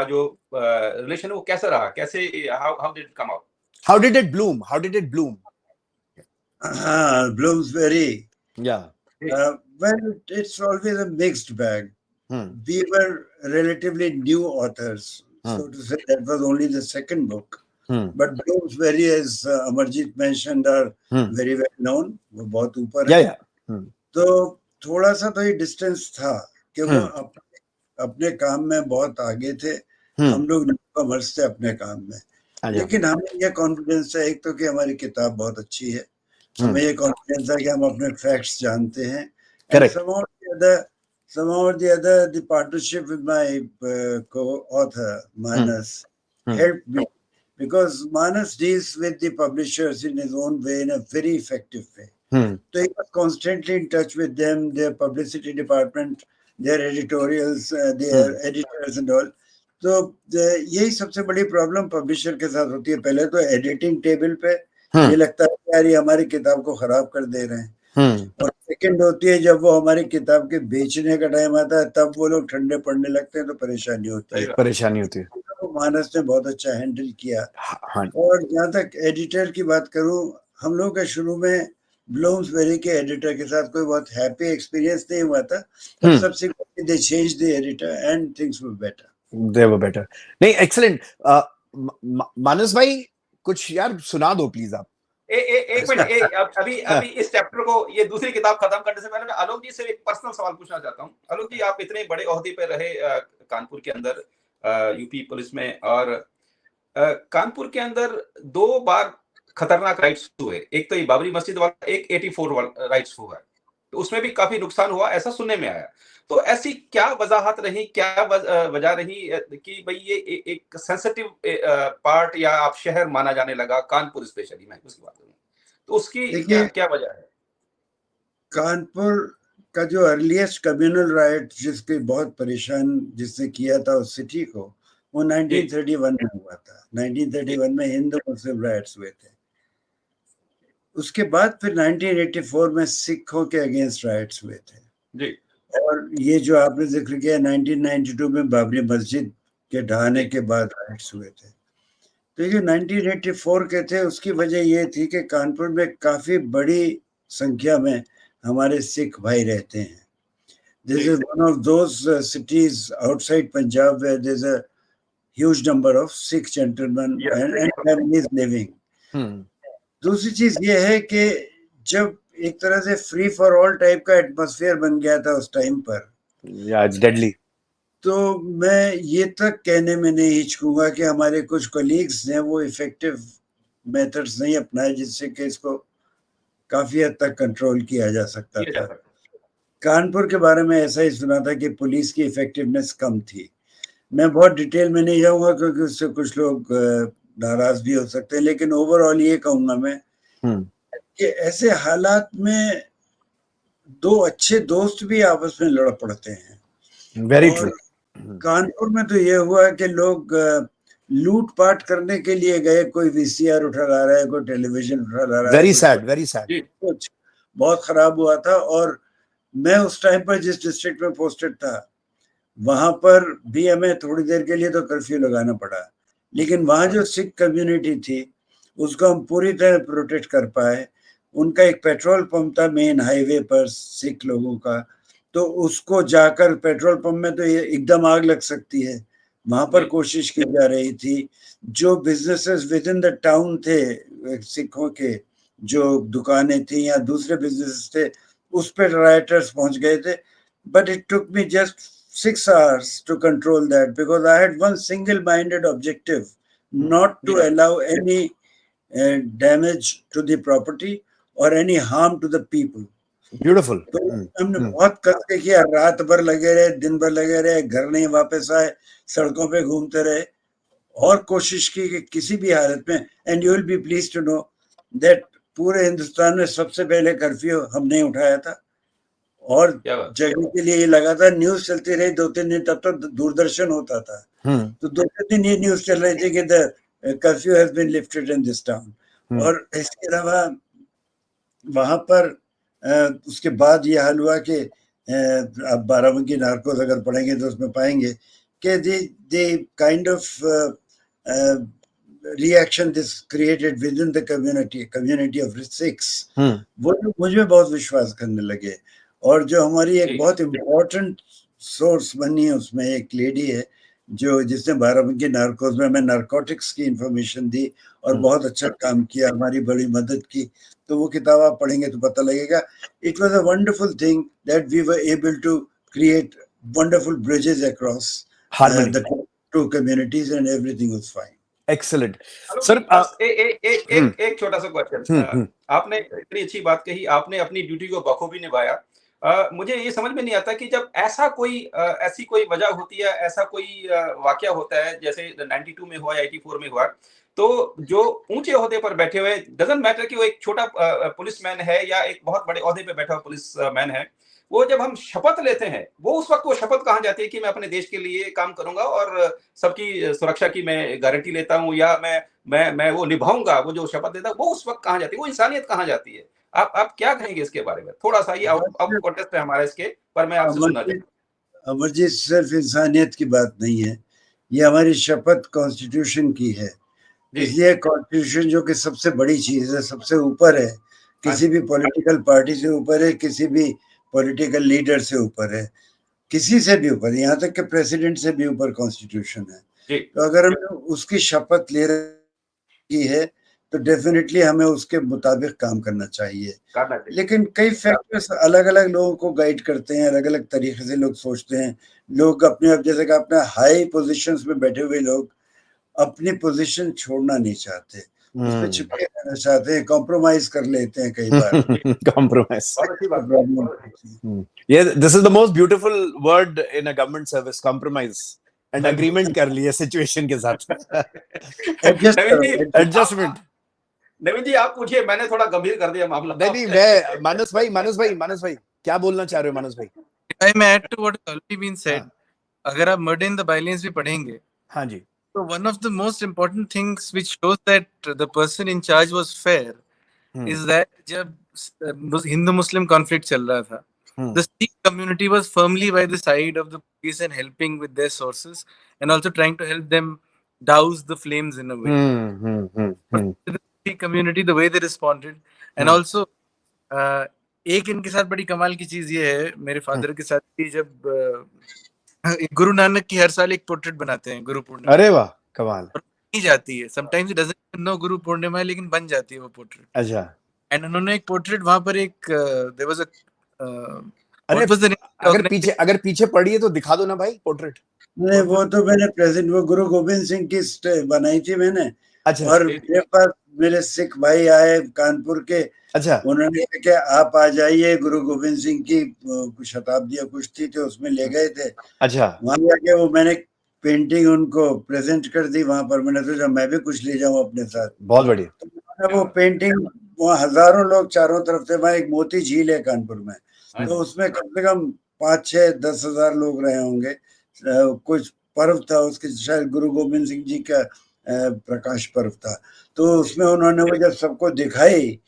जो रिलेशन है वो कैसा रहा? कैसे how did it come out? How did it Bloom? How did it Bloom? Bloomsbury, yeah, well, it's always a mixed bag। We were relatively new authors, so to say, that was only the second book। But Bloomsbury, as Amarjeet mentioned, are very well known, वो बहुत ऊपर है। तो थोड़ा सा तो ये distance था कि वो अपने काम में बहुत आगे थे, हम लोग न्यूकमर्स थे अपने काम में। लेकिन हमें ये कॉन्फिडेंस है, एक तो कि हमारी किताब बहुत अच्छी है, हमें ये कॉन्फिडेंस है कि हम अपने फैक्ट्स जानते हैं। And somehow or the other, the partnership with my co-author Manas helped me, because Manas deals with the publishers in his own way, in a very effective way। So he was constantly in touch with them, their publicity department, their editorials, their editors and all। तो यही सबसे बड़ी problem publisher के साथ होती है। पहले तो एडिटिंग टेबल पे ये लगता है यार ये हमारी किताब को खराब कर दे रहे हैं, और सेकंड होती है जब वो हमारी किताब के बेचने का टाइम आता है तब वो लोग ठंडे पड़ने लगते हैं, तो परेशानी होती है। तो मानस ने बहुत अच्छा हैंडल किया। और जहाँ तक एडिटर की बात करूँ, हम लोग का शुरू में ब्लूम्सबेरी के एडिटर के साथ कोई बहुत हैप्पी एक्सपीरियंस नहीं हुआ था। तब subsequently they changed the editor and things were better. They were better। नहीं, एक्सीलेंट। मानस भाई कुछ यार सुना दो प्लीज आप। एक मिनट, अभी इस चैप्टर को, ये दूसरी किताब खत्म करने से पहले मैं आलोक जी से एक पर्सनल सवाल पूछना चाहता हूँ। आलोक जी, आप इतने बड़े ओहदे पे रहे कानपुर के अंदर, यूपी पुलिस में, और कानपुर के अंदर 2 बार खतरनाक राइट्स हुए। एक तो ये बाबरी मस्जिद वाला, एक 84 राइट्स हुआ, तो उसमें भी काफी नुकसान हुआ, ऐसा सुनने में आया। तो ऐसी क्या वजाहत रही, क्या वजह रही कि भाई ये एक सेंसिटिव पार्ट या आप शहर माना जाने लगा, कानपुर स्पेशली मैं उसकी बात करूं, तो उसकी क्या वजह है? कानपुर का जो अर्लीस्ट कम्युनल राइट जिसके बहुत परेशान जिसने किया था उस सिटी को, वो 1931 में हुआ था। 1931 में हिंदू मुस्लिम राइट्स हुए थे। उसके बाद फिर 1984 में सिखों के अगेंस्ट राइट्स हुए थे जी। और ये जो आपने जिक्र किया 1992 में बाबरी मस्जिद के ढहाने के बाद राइट्स हुए थे। तो ये 1984 के थे, उसकी वजह ये थी कि कानपुर में काफी बड़ी संख्या में हमारे सिख भाई रहते हैं। This is one of those cities outside Punjab where there's a huge number of Sikh gentlemen and families living। दूसरी चीज ये है कि जब एक तरह से फ्री फॉर ऑल टाइप का एटमॉस्फेयर बन गया था उस टाइम पर, it's deadly। तो मैं ये तक कहने में नहीं हिचकूंगा कि हमारे कुछ कलीग्स ने वो इफेक्टिव मेथड्स नहीं अपनाए जिससे कि इसको काफी हद तक कंट्रोल किया जा सकता था। कानपुर के बारे में ऐसा ही सुना था कि पुलिस की इफेक्टिवनेस कम थी। मैं बहुत डिटेल में नहीं जाऊंगा क्योंकि उससे कुछ लोग नाराज भी हो सकते हैं, लेकिन ओवरऑल ये कहूंगा मैं कि ऐसे हालात में दो अच्छे दोस्त भी आपस में लड़ पड़ते हैं। वेरी और ट्रू। कानपुर में तो ये हुआ कि लोग लूटपाट करने के लिए गए, कोई वीसीआर उठा ला रहा है, कोई टेलीविजन उठा ला रहा है, वेरी सैड, वेरी सैड। कुछ बहुत खराब हुआ था। और मैं उस टाइम पर जिस डिस्ट्रिक्ट में पोस्टेड था, वहां पर भी हमें थोड़ी देर के लिए तो कर्फ्यू लगाना पड़ा, लेकिन वहां जो सिख कम्युनिटी थी उसको हम पूरी तरह प्रोटेक्ट कर पाए। उनका एक पेट्रोल पंप था मेन हाईवे पर सिख लोगों का, तो उसको जाकर, पेट्रोल पंप में तो ये एकदम आग लग सकती है, वहां पर कोशिश की जा रही थी। जो businesses with in the town थे सिखों के, जो दुकानें थी या दूसरे बिजनेसेस थे, उस पर राइटर्स पहुंच गए थे। But it took me just 6 hours to control that, because I had one single-minded objective, not to allow any damage to the property or any harm to the people. Beautiful. तो हमने बहुत कष्ट किया, रात भर लगे रहे, दिन भर लगे रहे, घर नहीं वापस आए, सड़कों पे घूमते रहे और कोशिश की कि किसी भी हालत में, and you will be pleased to know that पूरे हिंदुस्तान में सबसे पहले कर्फ्यू हमने उठाया था। और जगह के लिए लगातार न्यूज चलती रही 2-3 दिन, तब तक दूरदर्शन होता था, तो 2-3 दिन ये न्यूज चल रही थी कि the curfew has been lifted in this town. और इसके अलावा वहां पर उसके बाद ये हाल हुआ कि आप बाराबंकी नार्कोस अगर पढ़ेंगे तो उसमें पाएंगे कि the kind of reaction this created with in the community of six, वो मुझ में बहुत विश्वास करने लगे। और जो हमारी एक बहुत इम्पोर्टेंट सोर्स बनी है, उसमें एक लेडी है जो जिसने बाराबंकी नार्कोस में हमें नारकोटिक्स की इंफॉर्मेशन दी और बहुत अच्छा काम किया, हमारी बड़ी मदद की। तो वो किताब आप पढ़ेंगे तो पता लगेगा। It was a wonderful thing that we were able to create wonderful bridges across the two communities and everything was fine. Excellent sir. एक छोटा सा क्वेश्चन, आपने इतनी अच्छी बात कही, आपने अपनी ड्यूटी को बखूबी निभाया। मुझे ये समझ में नहीं आता कि जब ऐसा कोई ऐसी कोई वजह होती है, ऐसा कोई वाकया होता है, जैसे 92 में हुआ या 84 में हुआ, तो जो ऊंचे ओहदे पर बैठे हुए, डजंट मैटर कि वो एक छोटा पुलिसमैन है या एक बहुत बड़े ओहदे पे बैठा हुआ पुलिसमैन है, वो जब हम शपथ लेते हैं, वो उस वक्त वो शपथ कहाँ जाती है कि मैं अपने देश के लिए काम करूंगा और सबकी सुरक्षा की मैं गारंटी लेता हूं, या मैं वो निभाऊंगा, वो जो शपथ लेता है, वो उस वक्त कहाँ जाती है, वो इंसानियत कहाँ जाती है? आप क्या कहेंगे इसके बारे में? थोड़ा सा ये आउट कॉन्टेक्स्ट है हमारा इसके, पर मैं आपसे सुनना चाहता हूं। अमरजीत, सिर्फ इंसानियत की बात नहीं है, ये हमारी शपथ कॉन्स्टिट्यूशन की है। इसलिए कॉन्स्टिट्यूशन जो कि सबसे बड़ी चीज है, सबसे ऊपर है, किसी भी पॉलिटिकल पार्टी से ऊपर है, किसी भी पॉलिटिकल लीडर से ऊपर है, किसी से भी ऊपर, यहाँ तक कि प्रेसिडेंट से भी ऊपर कॉन्स्टिट्यूशन है। तो अगर हमने उसकी शपथ ले रखी है तो डेफिनेटली हमें उसके मुताबिक काम करना चाहिए। लेकिन कई फैक्टर्स अलग अलग लोगों को गाइड करते हैं, अलग अलग तरीके से लोग सोचते हैं। लोग अपने, जैसे कि अपने हाई पोजीशंस में बैठे हुए लोग अपनी पोजीशन छोड़ना नहीं चाहते, उस पे चिपके रहना चाहते हैं, कॉम्प्रोमाइज कर लेते हैं कई बार। कॉम्प्रोमाइज, ये this is the most beautiful word in a government service, compromise and agreement कर लिए सिचुएशन के साथ। एडजस्टमेंट। नवीन जी आप पूछिए, मैंने थोड़ा गंभीर कर दिया मामला। नहीं, मैं मानस भाई क्या बोलना चाह रहे हो? मानस भाई, I may add to what has already been said. अगर आप Murder in the Bylanes भी पढ़ेंगे, हाँ जी, so one of the most important things which shows that the person in charge was fair is that जब Hindu-Muslim conflict चल रहा था, the Sikh community was firmly by the side of the police and helping with their sources and also trying to help them douse the flames in a way. The Sikh community, the way they responded, and also एक इनके साथ बड़ी कमाल की चीज ये है, मेरे फादर के साथ भी, जब गुरु नानक की हर साल एक पोर्ट्रेट बनाते हैं गुरु पूर्णिमा। अरे वाह, कमाल। नहीं जाती है, sometimes it doesn't know Guru Purnima है, लेकिन बन जाती है वो पोर्ट्रेट। अच्छा। एंड उन्होंने एक पोर्ट्रेट वहां पर एक देयर वाज अरे अगर पीछे पड़ी है तो दिखा दो ना भाई पोर्ट्रेट। नहीं, वो तो मैंने प्रेजेंट, वो गुरु गोविंद सिंह की बनाई थी मैंने। अच्छा। और मेरे पास मेरे सिख भाई आए कानपुर के। अच्छा। उन्होंने कहा कि आप आ जाइए, गुरु गोविंद सिंह की शताब्दी कुछ थी तो उसमें ले गए थे। अच्छा। वहां जाके वो मैंने पेंटिंग उनको प्रेजेंट कर दी वहां पर। मैंने सोचा मैं भी कुछ ले जाऊं अपने साथ। बहुत बढ़िया। तो मैंने वो पेंटिंग, वहाँ हजारों लोग चारों तरफ से, वहाँ एक मोती झील है कानपुर में, तो उसमें कम से कम 5-6-10 हजार लोग रहे होंगे। कुछ पर्व था उसके, शायद गुरु गोविंद सिंह जी का प्रकाश पर्व था। तो उसमें उन्होंने वो जब सबको दिखाई,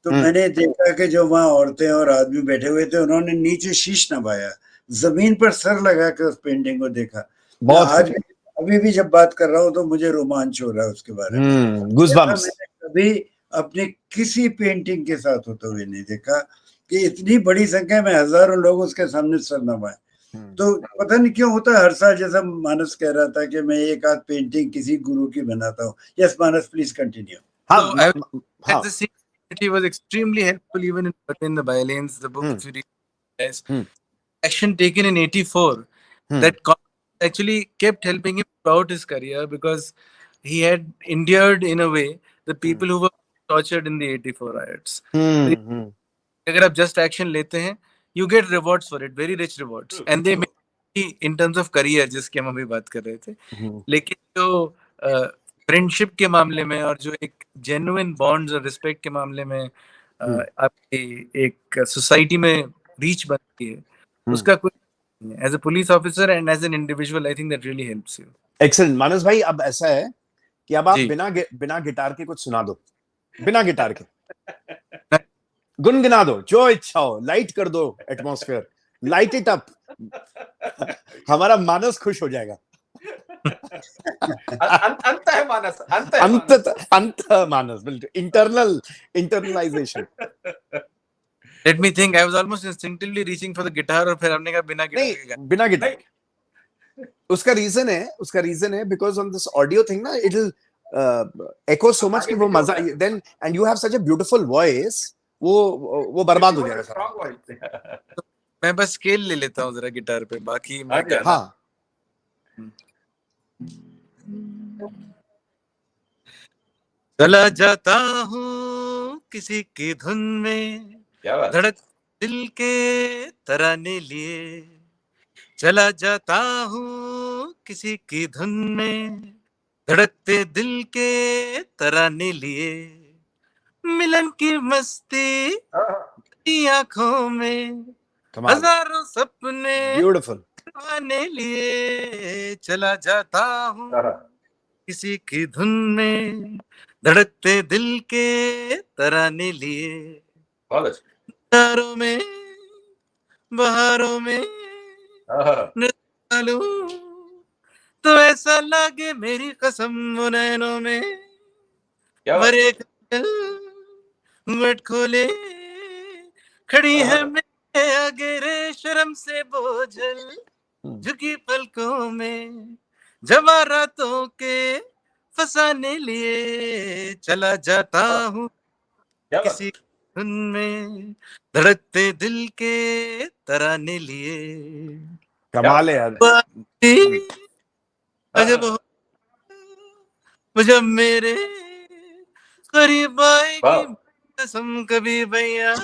तो मैंने देखा कि जो वहाँ औरतें और आदमी बैठे हुए थे, उन्होंने नीचे शीश नवाया, जमीन पर सर लगा के उस पेंटिंग को देखा। मैं आज भी, अभी भी जब बात कर रहा हूँ तो मुझे रोमांच हो रहा है उसके बारे में। गूज़बम्प्स। मैंने कभी अपने किसी पेंटिंग के साथ होते हुए नहीं देखा कि इतनी बड़ी संख्या में हजारों लोग उसके सामने सर नवाए। तो पता नहीं क्यों होता है हर साल, जैसा मानस कह रहा था कि मैं एक आध पेंटिंग किसी गुरु की बनाता हूँ। Yes Manas, please continue. हाँ, at the same time, he was extremely helpful even in the Bylanes, the book. If you read guys, action taken in '84, that actually kept helping him throughout his career because he had endured in a way the people who were tortured in the '84 riots. अगर आप just action लेते हैं, you get rewards for it, very rich rewards, and they make in terms of career, जिसकी हम अभी बात कर रहे थे। लेकिन जो फ्रेंडशिप के मामले में और जो एक जेन्युइन बॉन्ड्स और रिस्पेक्ट के मामले में आपकी एक सोसाइटी में रीच बनती है, उसका कोई as a police officer and as an individual, I think that really helps you. Excellent. Manas भाई, अब ऐसा है कि अब आप बिना गिटार के कुछ सुना दो, बिना गिटार के गुनगुना दो, जो इच्छा हो, लाइट कर दो एटमॉस्फेयर, लाइट इट अप। हमारा मानस खुश हो जाएगा। अंत है मानस, अंत मानस, बिल्कुल internalisation. Let me think. I was almost instinctively reaching for the guitar और फिर हमने कहा बिना गिटार। उसका रीजन है because on this audio thing ना, it will echo so much कि वो मजा, then and you have such a beautiful voice, वो बर्बाद हो जाएगा। मैं बस स्केल ले लेता हूँ जरा गिटार पे, बाकी मैं हाँ। चला जाता हूँ किसी की धुन में, धड़क दिल के तराने लिए, चला जाता हूँ किसी की धुन में, धड़कते दिल के तराने लिए, मिलन की मस्ती आंखों में, हजारों सपने ब्यूटीफुल आने लिए, चला जाता हूँ किसी की धुन में, धड़कते दिल के तराने लिए, बहारों में नचालू, तो ऐसा लागे मेरी कसम वो नैनों में, भरे घूंघट खोले खड़ी है मेरे आगे रे, शर्म से बोझल झुकी पलकों में, जवा रातों के फसाने लिए, चला जाता हूँ किसी धुन में, धड़कते दिल के तराने लिए। कमाल है यार। अजब जब मेरे करीब आएगी कसम, कभी भैया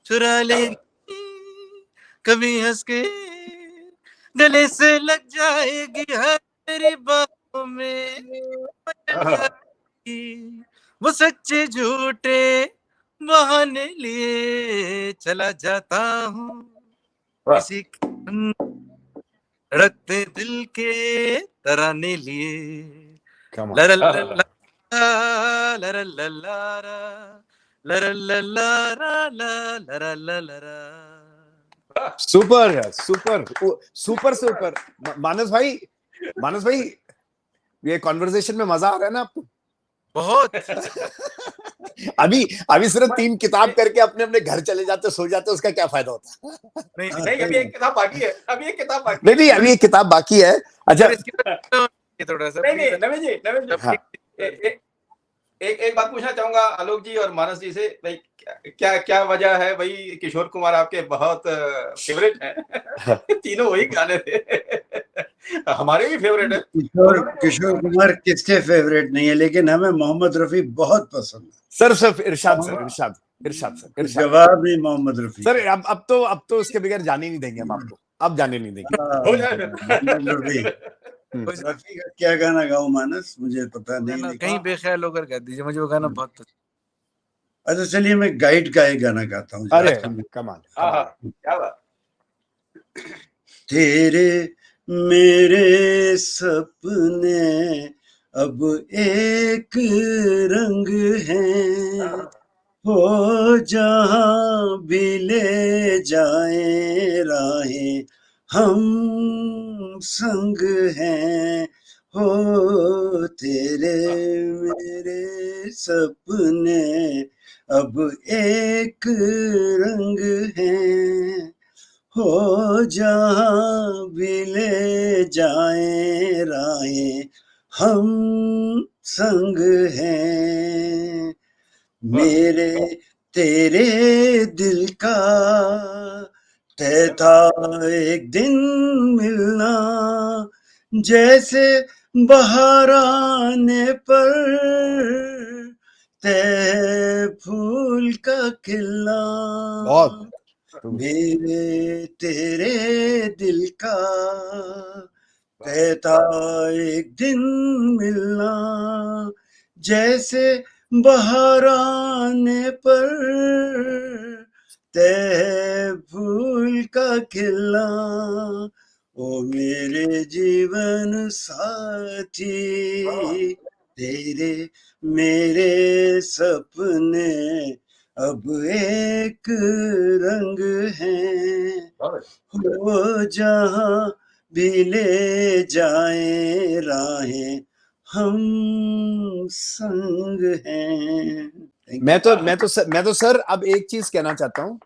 चुरा लेगी, कभी हंस के गले से लग जाएगी, हर मेरी बातों में वो सच्चे झूठे बहाने लिए, चला जाता हूँ किसी रखते दिल के तराने लिए। सुपर है, सुपर। मानस भाई ये कॉन्वर्सेशन में मजा आ रहा है ना आपको? बहुत। अभी सिर्फ 3 किताब करके अपने अपने घर चले जाते, सो जाते, उसका क्या फायदा होता? नहीं, अभी एक किताब बाकी है, अभी एक किताब बाकी है। अच्छा, थोड़ा सा नहीं नवीन जी, एक बात पूछना चाहूंगा आलोक जी और मानस जी से, भाई क्या वजह है? भाई किशोर कुमार आपके बहुत फेवरेट हैं। तीनों वही गाने थे। हमारे भी फेवरेट है। किशोर कुमार किसके फेवरेट नहीं है, लेकिन हमें मोहम्मद रफी बहुत पसंद है। सर इरशाद जवाब नहीं मोहम्मद रफी सर। अब तो उसके बगैर जाने नहीं देंगे हम आपको, अब जाने नहीं देंगे। मोहम्मद रफी रफी का क्या गाना गाऊं मानस, मुझे पता नहीं, लेकिन कहीं बेख्याल होकर गा दीजिए, मुझे वो गाना बहुत पसंद। अच्छा चलिए मैं गाइड का एक गाना गाता हूँ। अरे कमाल हाँ हाँ, कमाल। क्या बात। तेरे मेरे सपने अब एक रंग हैं, हो जहाँ भी ले जाए राहें हम संग हैं। हो तेरे मेरे सपने अब एक रंग हैं, हो जहाँ भी ले जाए राहें हम संग हैं। मेरे तेरे दिल का तय था एक दिन मिलना, जैसे बहार आने पर तय फूल का खिलना। बहुत मेरे तेरे दिल का तय था एक दिन मिलना, जैसे बहार आने पर तय फूल का खिलना। ओ मेरे जीवन साथी, तेरे मेरे सपने अब एक रंग हैं, हो जहाँ भी ले जाए राहें हम संग हैं। मैं तो सर अब एक चीज कहना चाहता हूँ,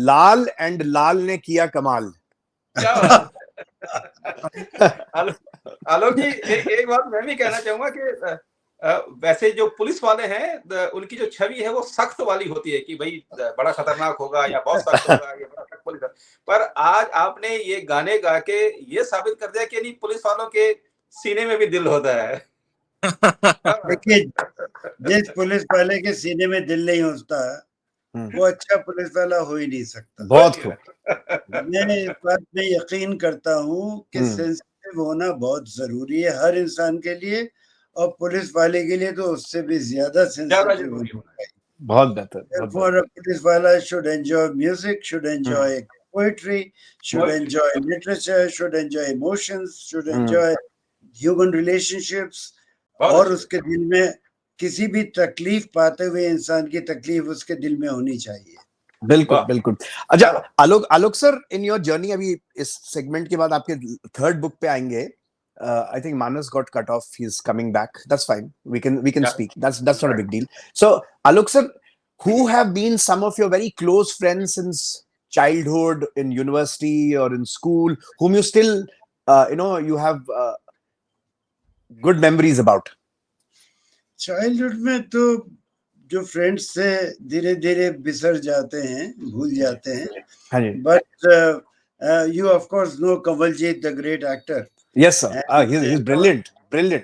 लाल एंड लाल ने किया कमाल। क्या बात। आलोक जी, एक बात मैं भी कहना चाहूंगा कि वैसे जो पुलिस वाले हैं उनकी जो छवि है वो सख्त वाली होती है कि भाई बड़ा खतरनाक होगा या बहुत सख्त होगा, ये बड़ा सख्त पुलिस। पर आज आपने ये गाने गा के ये साबित कर दिया कि नहीं, पुलिस वालों के सीने में भी दिल होता है। देखिए, जिस पुलिस वाले के सीने में दिल नहीं होता वो अच्छा पुलिस वाला हो ही नहीं सकता। बहुत खूब। मैं इस बात में यकीन करता हूँ कि सेंसिटिव होना बहुत जरूरी है हर इंसान के लिए, और पुलिस वाले के लिए तो उससे भी ज्यादा सेंसिटिव होना चाहिए। बहुत बेहतर। Therefore, a police wala should enjoy music, should enjoy poetry, should enjoy literature, should enjoy emotions, should enjoy human relationships, और उसके दिल में किसी भी तकलीफ पाते हुए इंसान की तकलीफ उसके दिल में होनी चाहिए। बिल्कुल बिल्कुल। अच्छा आलोक सर, इन योर जर्नी, अभी इस सेगमेंट के बाद आपके थर्ड बुक पे आएंगे। I think Manas got cut off. He's coming back. That's fine. We can speak. That's not a big deal. So Alok sir, who have been some of your very close friends since childhood, in university or in school, whom you still you have good memories about? Childhood में तो जो friends से धीरे धीरे बिसर जाते हैं, भूल जाते हैं, but you of course know Kamaljeet, the great actor. Yes sir. He's brilliant.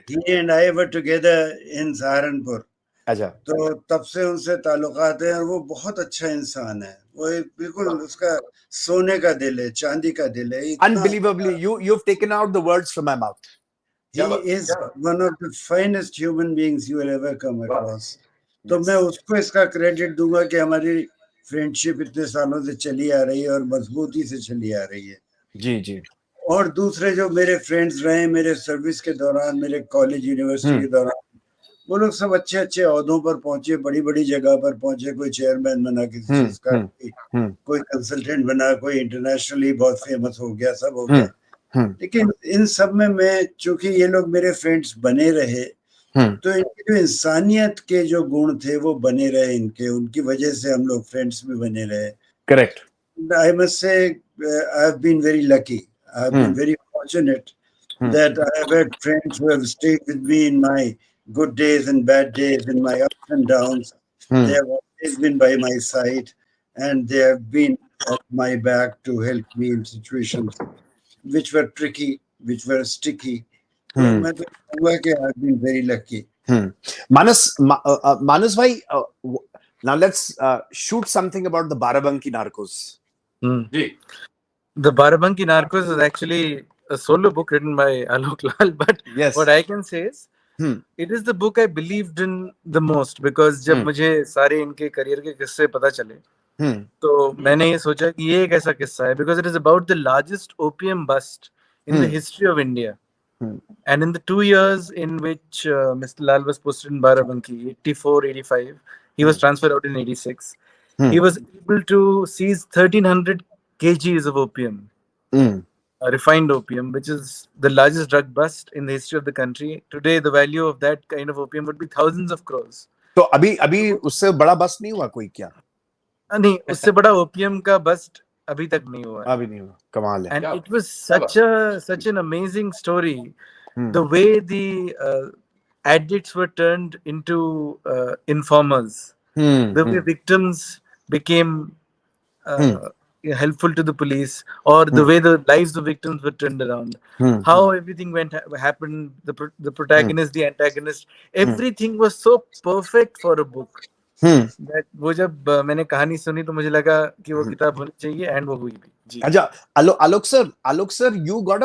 He and I were together in Saharanpur. अच्छा। तो तब से उनसे ताल्लुकात हैं, और वो बहुत अच्छा इंसान है। वो बिल्कुल, उसका सोने का दिल है, चांदी का दिल है। Unbelievably, you've taken out the words from my mouth. He is one of the finest human beings you will ever come across. तो मैं उसको इसका क्रेडिट दूंगा कि हमारी फ्रेंडशिप इतने सालों से चली आ रही है और मजबूती से चली आ रही है। जी जी। और दूसरे जो मेरे फ्रेंड्स रहे मेरे सर्विस के दौरान, मेरे कॉलेज यूनिवर्सिटी के दौरान, वो लोग सब अच्छे अच्छे ओहदों पर पहुंचे, बड़ी बड़ी जगह पर पहुंचे। कोई चेयरमैन बना किसी चीज का, कोई कंसल्टेंट बना, कोई इंटरनेशनली बहुत फेमस हो गया, सब हो गया। लेकिन इन सब में मैं, चूंकि ये लोग मेरे फ्रेंड्स बने रहे, तो इनकी जो इंसानियत के जो गुण थे वो बने रहे इनके, उनकी वजह से हम लोग फ्रेंड्स भी बने रहे। Correct. I must say, I have been very lucky. I have been very fortunate that I have had friends who have stayed with me in my good days and bad days, in my ups and downs. They have always been by my side, and they have been at my back to help me in situations which were tricky, which were sticky. मैं तो कहूँगा कि I have been very lucky. Manas bhai, now let's shoot something about the Barabanki Narcos. The Barabanki Narcos is actually a solo book written by Aloke LaL, but Yes. what I can say is it is the book I believed in the most, because जब मुझे सारे इनके career के किस्से पता चले तो मैंने ये सोचा कि ये एक ऐसा किस्सा है, because it is about the largest opium bust in the history of India. And in the 2 years in which Mr. Lal was posted in Barabanki, 84, 85, he was transferred out in 86. He was able to seize 1,300 kgs of opium, refined opium, which is the largest drug bust in the history of the country. Today, the value of that kind of opium would be thousands of crores. तो अभी उससे बड़ा बस नहीं हुआ कोई क्या? नहीं, उससे बड़ा ओपियम का बस्ट अभी तक नहीं हुआ. अभी नहीं हुआ. कमाल है. And it was such an amazing story. The way the addicts were turned into informers. The way victims became helpful to the police, or the way the lives of victims were turned around. How everything happened, the protagonist, the antagonist, everything was so perfect for a book. That वो जब मैंने कहानी सुनी तो मुझे लगा कि वो किताब होनी चाहिए, and वो हुई भी. जी. अच्छा, Alok sir, you got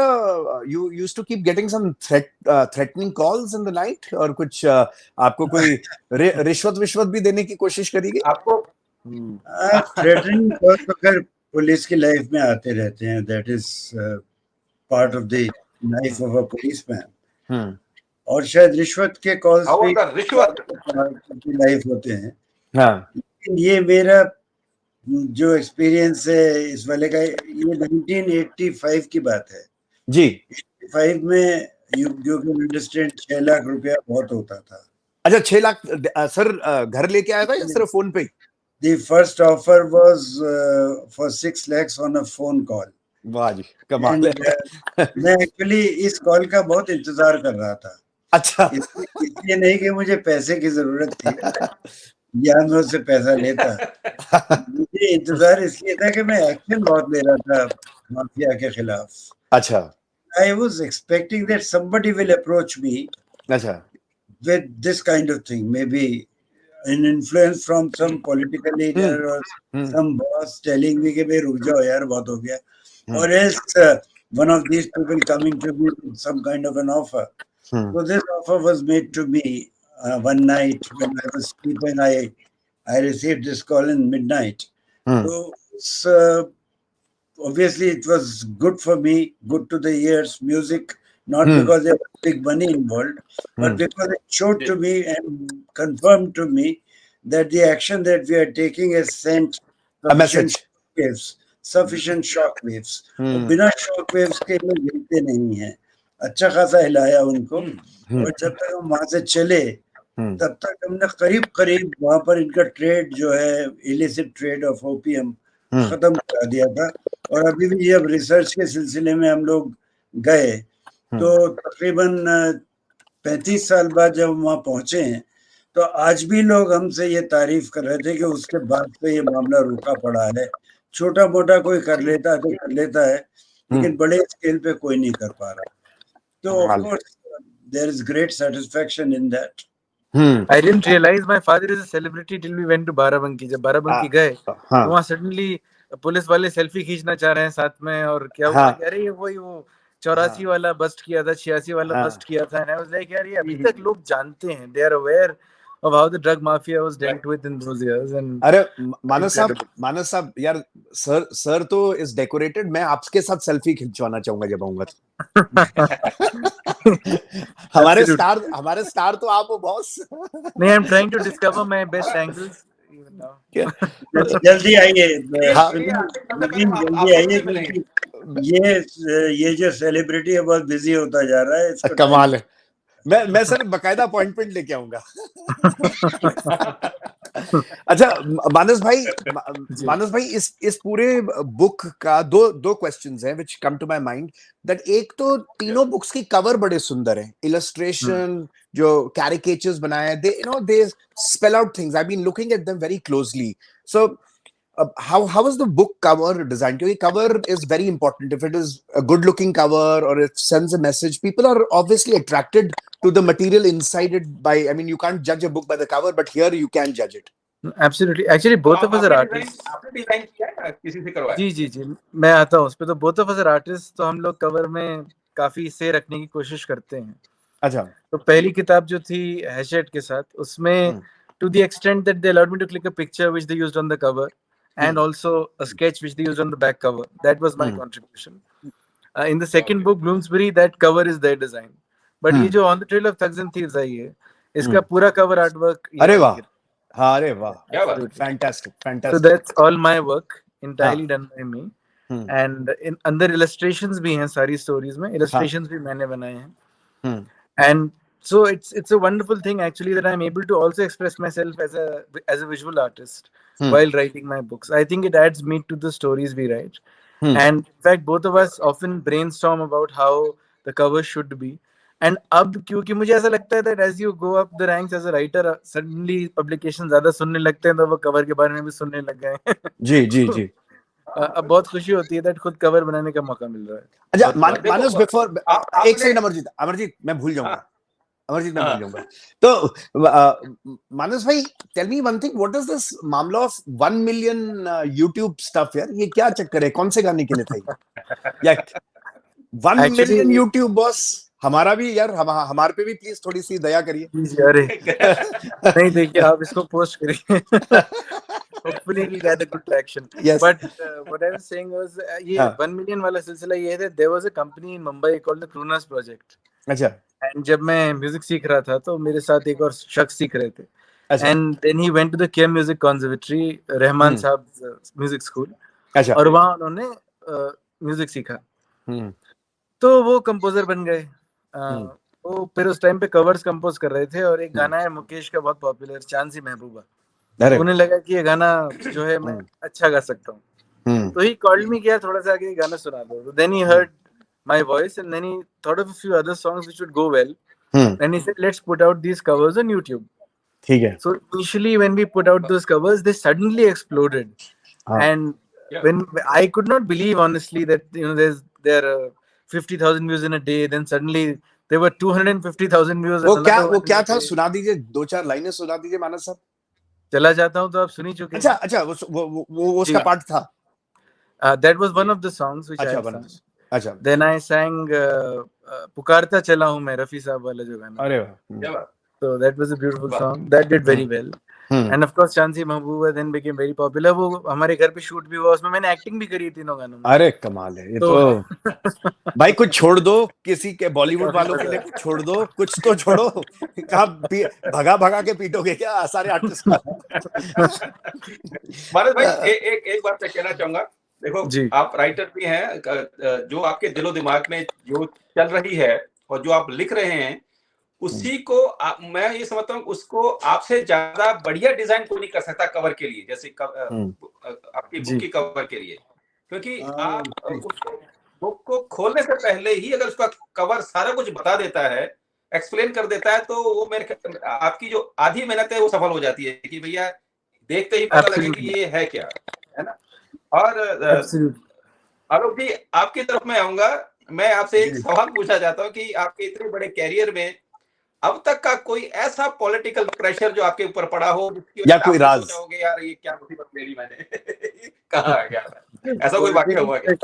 you used to keep getting some threatening calls in the night, और कुछ आपको कोई रिश्वत भी देने की कोशिश करी गई? आपको थ्रेटनिंग कॉल्स तो खैर पुलिस की लाइफ में आते रहते हैं. That is part of the life of a policeman. और शायद रिश्वत के कॉल्स भी रिश्वत की लाइफ होते हैं. हाँ. लेकिन ये मेरा जो एक्सपीरियंस है इस वाले का, ये 1985 की बात है जी. 85 में यू कैन अंडरस्टैंड 6 लाख रुपया बहुत होता था. अच्छा, 6 लाख सर घर लेके आया था या सिर्फ फोन पे? The first offer was for 6 lakhs on a phone call. वाह जी, कमाल है. मैं एक्चुअली इस कॉल का बहुत इंतजार कर रहा था. अच्छा. इसलिए नहीं कि मुझे पैसे की जरूरत थी या मैं उससे पैसा लेता. मुझे इंतजार इसलिए था कि मैं एक्शन बहुत ले रहा था माफिया के खिलाफ. अच्छा. I was expecting that somebody will approach me अच्छा. with this kind of thing, maybe an influence from some political leader or some boss telling me कि भाई रुक जाओ यार बहुत हो गया, or else one of these people coming to me with some kind of an offer. So this offer was made to me one night when I was sleeping. I received this call in midnight. So obviously it was good for me, good to the ears, music, not because there was big money involved, but because it showed to me and confirmed to me that the action that we are taking has sent a message. Sufficient shock waves. बिना shock waves के लोग हिलते नहीं हैं. अच्छा खासा हिलाया उनको. और जब तक हम वहां से चले तब तक हमने करीब वहां पर इनका ट्रेड जो है इलिसिट ट्रेड ऑफ ओपियम खत्म करा दिया था. और अभी भी जब रिसर्च के सिलसिले में हम लोग गए तो तकरीबन 35 साल बाद जब वहां पहुंचे हैं तो आज भी लोग हमसे ये तारीफ कर रहे थे कि उसके बाद से ये मामला रुका पड़ा है. छोटा मोटा कोई कर लेता है तो कर लेता है, लेकिन बड़े स्केल पे कोई नहीं कर पा रहा. तो of course there is great satisfaction in that. I didn't realize my father is a celebrity till we went to Barabanki. जब बाराबंकी गए तो वहाँ सडनली पुलिस वाले सेल्फी खींचना चाह रहे हैं साथ में, और क्या हुआ कि अरे वही वो 84 वाला बस्ट किया था, 86 वाला बस्ट किया था. And I was like यार ये अभी तक लोग जानते हैं. They are aware of how the drug mafia was dealt with in those years. And अरे मानस साहब यार, सर तो इज डेकोरेटेड. मैं आपके साथ सेल्फी खिंचवाना चाहूंगा जब आऊंगा तो. हमारे स्टार तो आप हो बॉस. नहीं, I'm trying to discover my best angles even now. जल्दी आइए नवीन, जल्दी आइए क्योंकि ये जो सेलिब्रिटी है बहुत बिजी होता जा रहा है. कमाल है. मैं सर बकायदा अपॉइंटमेंट लेके आऊंगा. अच्छा मानस भाई इस पूरे बुक का दो क्वेश्चंस हैं which come to my mind. That एक तो तीनों बुक्स की कवर बड़े सुंदर हैं. इलस्ट्रेशन जो कैरिकेचर्स बनाए, they spell out things. I been looking at them very closely. So how was the book cover designed? Because cover is very important. If it is a good looking cover or it sends a message, people are obviously attracted to the material inside it. You can't judge a book by the cover, but here you can judge it. Absolutely, actually both of us are artist. आपने design किया है किसी से करवाया? जी जी जी, मैं आता हूँ उस पे। तो both of us are artist, तो हम लोग कवर में काफी से रखने की कोशिश करते हैं। अच्छा। तो पहली किताब जो थी हैशेट के साथ, उसमें to the extent that they allowed me to click a picture which they used on the cover and also a sketch which they used on the back cover. That was my contribution. In the second book, Bloomsbury, that cover is their design. But ये जो On the Trail of Thugs and Thieves आई है, इसका पूरा cover artwork ये अरे वाला वाह, गिरा। हाँ, अरे वाह, क्या बात? Absolutely. Fantastic So fantastic. that's all my work, entirely done by me. And in अंदर illustrations भी हैं सारी stories में, illustrations भी मैंने बनाए हैं। And so it's a wonderful thing actually that I'm able to also express myself as a visual artist while writing my books. I think it adds meat to the stories we write. And in fact, both of us often brainstorm about how the cover should be. And अब क्योंकि मुझे ऐसा लगता है that as you go up the ranks as a writer, suddenly publications ज़्यादा सुनने लगते हैं, तो वो cover के बारे में भी सुनने लग गए हैं। जी जी जी। अब बहुत खुशी होती है that खुद cover बनाने का मौका मिल रहा है। अच्छा, देखो, मानस, बिफोर एक आपने सेकंड, अमरजीत, अमरजीत मैं भूल जाऊंगा, अमरजीत मैं भूल जाऊंगा। तो मानस भाई, tell me one thing, what is this मामला ऑफ 1 मिलियन यूट्यूब स्टफ यार? ये क्या चक्कर है? कौन से गाने के लिए था ये? या 1 Actually, मिलियन यूट्यूब बॉस, हमारा भी यार, हमारे पे भी प्लीज थोड़ी सी दया करिए। अरे नहीं, देखिए आप इसको पोस्ट करिए। Hopefully it'll get a good traction. Yes. But what I was saying was, ये 1 million वाला सिलसिला ये है, there was a company in Mumbai called the Krunas Project. अच्छा। And जब मैं म्यूजिक सीख रहा था, तो मेरे साथ एक और शख्स सीख रहे थे। अच्छा। And then he went to the Kyon Music Conservatory, Rahman साहब म्यूजिक स्कूल। अच्छा। और वहाँ उन्होंने म्यूजिक सीखा। तो वो कंपोजर बन गए। वो फिर उस टाइम पे कवर्स कंपोज कर रहे थे, और एक गाना है मुकेश का बहुत पॉपुलर, चांद सी महबूबा। तो उन्हें लगा कि ये गाना जो है मैं अच्छा गा सकता हूँ। तो ही कॉल्ड मी, किया थोड़ा सा आगे गाना सुना दो। तो then he heard my voice and then he thought of a few other songs which would go well, and he said let's put out these covers on YouTube. ठीक है। So initially when we put out those covers, they suddenly exploded. And when I could not believe honestly that there are 50,000 views in a day, then suddenly there were 250,000 views. वो क्या था? सुना दीजिए, 2-4 लाइनें सुना दीजिए मानस साहब। चला जाता हूँ तो आप सुन ही चुके हैं। अच्छा, वो उसका पार्ट था। That was one of the songs which I sang. अच्छा। Then I sang पुकारता चला हूँ मैं, रफी साहब वाला जो गाना। अरे वाह। So that was a beautiful song that did very well. And of course चांद सी महबूबा then became very popular. वो हमारे घर पे शूट भी हुआ, उसमें मैंने एक्टिंग भी करी तीनों गानों में। अरे कमाल है ये तो। भाई कुछ छोड़ दो, किसी के बॉलीवुड वालों के लिए कुछ छोड़ दो, कुछ तो छोड़ो। कहाँ भगा के पीटोगे क्या सारे आर्टिस्ट? मानस भाई, एक बात मैं कहना चाहूंगा। देखो, आप राइटर भी हैं, जो आपके दिलो दिमाग में जो चल रही है और जो आप लिख रहे हैं, उसी को मैं ये समझता हूँ, उसको आपसे ज्यादा बढ़िया डिजाइन कोई नहीं कर सकता कवर के लिए, जैसे आपकी बुक की कवर के लिए। क्योंकि आप उसको बुक को खोलने से पहले ही अगर उसका कवर सारा कुछ बता देता है, एक्सप्लेन कर देता है, तो वो मेरे आपकी जो आधी मेहनत है वो सफल हो जाती है कि भैया देखते ही पता लगे कि ये है क्या, है ना। और आलोक जी, आपकी तरफ मैं आऊंगा। मैं आपसे एक सवाल पूछना चाहता हूँ कि आपके इतने बड़े कैरियर में अब तक का कोई ऐसा पॉलिटिकल प्रेशर जो आपके ऊपर पड़ा हो, या कोई राज? सोचोगे यार ये क्या मुसीबत ले ली मैंने, कहाँ आ गया, ऐसा कोई वाकया हुआ क्या?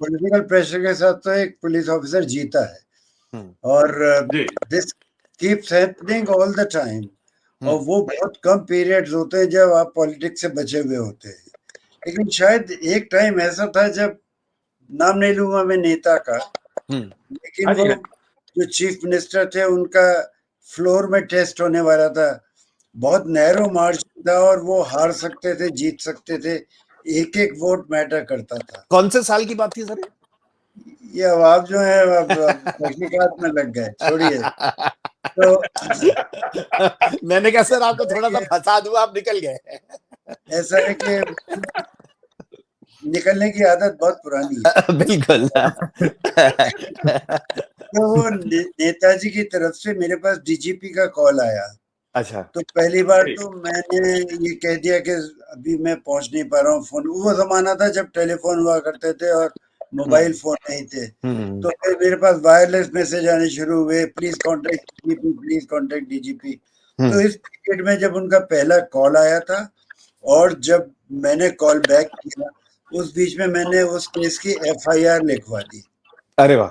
पॉलिटिकल प्रेशर के साथ तो एक पुलिस ऑफिसर जीता है, और this keeps happening all the time. और वो बहुत कम पीरियड्स होते हैं जब आप पॉलिटिक्स से बचे हुए होते हैं। लेकिन शायद एक टाइम ऐसा था, जब नाम नहीं लूंगा मैं नेता का, लेकिन वो जो चीफ मिनिस्टर थे, उनका फ्लोर में टेस्ट होने वाला था। बहुत नैरो मार्जिन था और वो हार सकते थे, जीत सकते थे, एक एक वोट मैटर करता था। कौन से साल की बात थी सर? ये अब आप जो है तहकीकात में लग गए, छोड़िए। तो मैंने कहा सर आपको थोड़ा सा फंसा दूं, आप निकल गए। ऐसा है कि निकलने की आदत बहुत पुरानी है। बिल्कुल। तो वो नेताजी की तरफ से मेरे पास डीजीपी का कॉल आया। अच्छा। तो पहली बार तो मैंने ये कह दिया कि अभी मैं पहुंच नहीं पा रहा हूँ। फोन, वो जमाना था जब टेलीफोन हुआ करते थे और मोबाइल फोन नहीं थे। तो फिर मेरे पास वायरलेस मैसेज आने शुरू हुए, please contact DGP, please contact DGP. तो इस पीरियड में जब उनका पहला कॉल आया था और जब मैंने कॉल बैक किया, उस बीच में मैंने उस केस की FIR लिखवा दी। अरे वाह।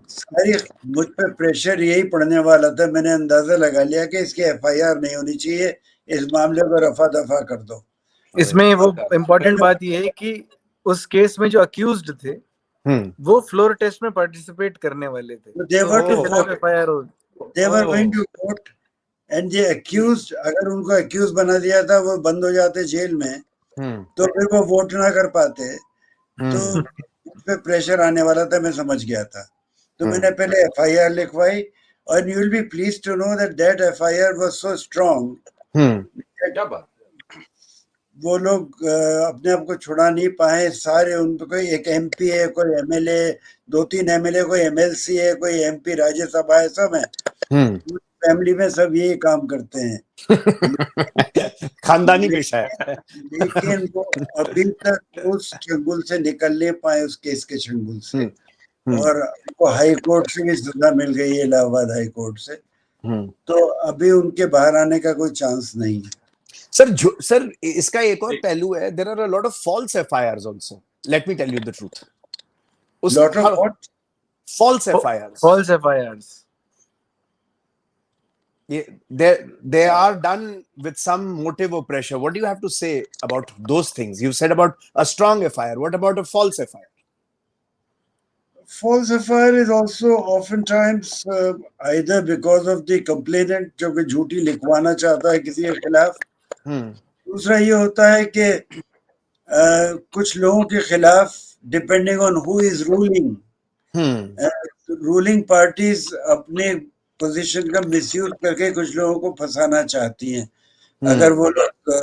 सारी मुझ पर प्रेशर यही पड़ने वाला था, मैंने अंदाजा लगा लिया कि इसकी FIR नहीं होनी चाहिए, इस मामले को रफा दफा कर दो। इसमें वो इम्पोर्टेंट बात ये है कि उस केस में जो अक्यूज्ड थे वो फ्लोर टेस्ट में पार्टिसिपेट करने वाले थे, they were to खिलाफ vote. FIR हो। They were going to vote and the accused, अगर उनको accused बना दिया था वो बंद हो जाते जेल में, तो फिर वो वोट ना कर पाते, तो उस पे प्रेशर आने वाला था, मैं समझ गया था। तो मैंने पहले FIR लिखवाई और you will be pleased to know that that FIR was so strong that वो लोग अपने आप को छुड़ा नहीं पाए। सारे उन पे कोई एक MP है, कोई MLA, 2-3 MLA, कोई MLC है, कोई MP राज्यसभा है, सब है। फैमिली में सब यही काम करते हैं। खानदानी पेशा है। लेकिन वो अभी तक उस चंगुल से निकल नहीं पाए, उस केस के चंगुल से। और उनको हाई कोर्ट से भी सजा मिल गई है, इलाहाबाद हाई कोर्ट से। तो अभी उनके बाहर आने का कोई चांस नहीं है। सर इसका एक और पहलू है, there are a lot of false FIRs also, let me tell you the truth. Lot of what? False FIRs। False FIRs they are done with some motive or pressure. What do you have to say about those things? You said about a strong FIR. What about a false FIR? False FIR is also oftentimes either because of the complainant जो कि झूठी लिखवाना चाहता है किसी के खिलाफ। दूसरा ये होता है कि कुछ लोगों के खिलाफ depending on who is ruling, ruling parties अपने पोजीशन का मिसयूज करके कुछ लोगों को फंसाना चाहती हैं। अगर वो लोग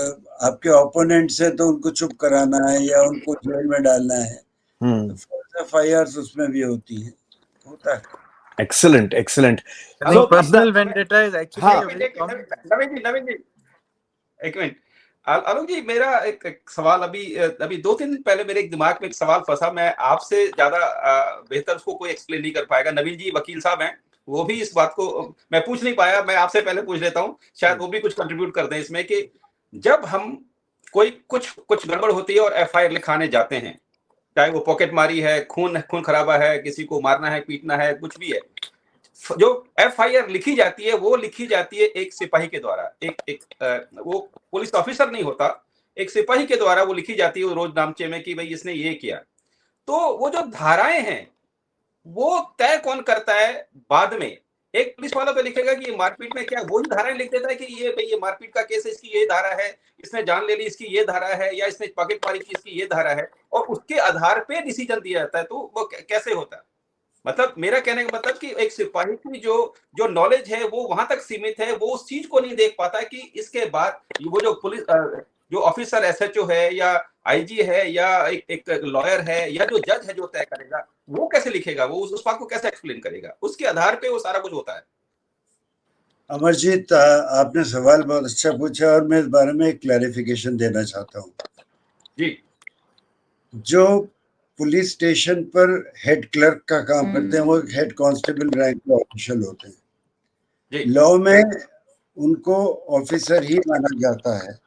आपके ओपोनेंट्स हैं तो उनको चुप कराना है या उनको जेल में डालना है, तो फॉल्स FIRs उसमें भी होती है, होता है। Excellent, excellent. I think personal vendetta is actually a very common thing. नवीन जी एक मिनट। आलोक जी, मेरा एक सवाल अभी 2-3 दिन पहले मेरे एक दिमाग में एक सवाल फंसा। मैं आपसे ज्यादा बेहतर उसको कोई एक्सप्लेन नहीं कर पाएगा। नवीन जी वकील साहब हैं, वो भी इस बात को मैं पूछ नहीं पाया, मैं आपसे पहले पूछ लेता हूँ, शायद वो भी कुछ कंट्रीब्यूट कर दें इसमें। कि जब हम कोई कुछ गड़बड़ होती है और FIR लिखाने जाते हैं, चाहे वो पॉकेट मारी है, खून खराबा है, किसी को मारना है, पीटना है, कुछ भी है, जो FIR लिखी जाती है वो लिखी जाती है एक सिपाही के द्वारा। वो पुलिस ऑफिसर नहीं होता, एक सिपाही के द्वारा वो लिखी जाती है रोज नामचे में कि भाई इसने ये किया। तो वो जो धाराएं हैं वो तय कौन करता है बाद में? एक पुलिस वाला तो लिखेगा कि ये मारपीट में क्या, वही धाराएं लिख देता है कि ये मारपीट का केस है, इसकी ये धारा है, इसने जान ले ली इसकी ये धारा है, या इसने पॉकेट मारी की इसकी ये धारा है, और उसके आधार पे डिसीजन दिया जाता है। तो वो कैसे होता है? मतलब मेरा कहने का मतलब कि एक सिपाही की जो नॉलेज है वो वहां तक सीमित है, वो उस चीज को नहीं देख पाता कि इसके बाद वो जो पुलिस जो ऑफिसर SHO है या IG है या एक लॉयर है या जो जज है जो तय करेगा, वो कैसे लिखेगा, वो उस बात को कैसे एक्सप्लेन करेगा? उसके आधार पे वो सारा कुछ होता है। अमरजीत, आपने सवाल बहुत अच्छा पूछा और मैं इस बारे में एक क्लैरिफिकेशन देना चाहता हूँ जी। जो पुलिस स्टेशन पर हेड क्लर्क का काम करते हैं वो हेड कांस्टेबल रैंक के ऑफिशियल होते हैं। लॉ में उनको ऑफिसर ही माना जाता है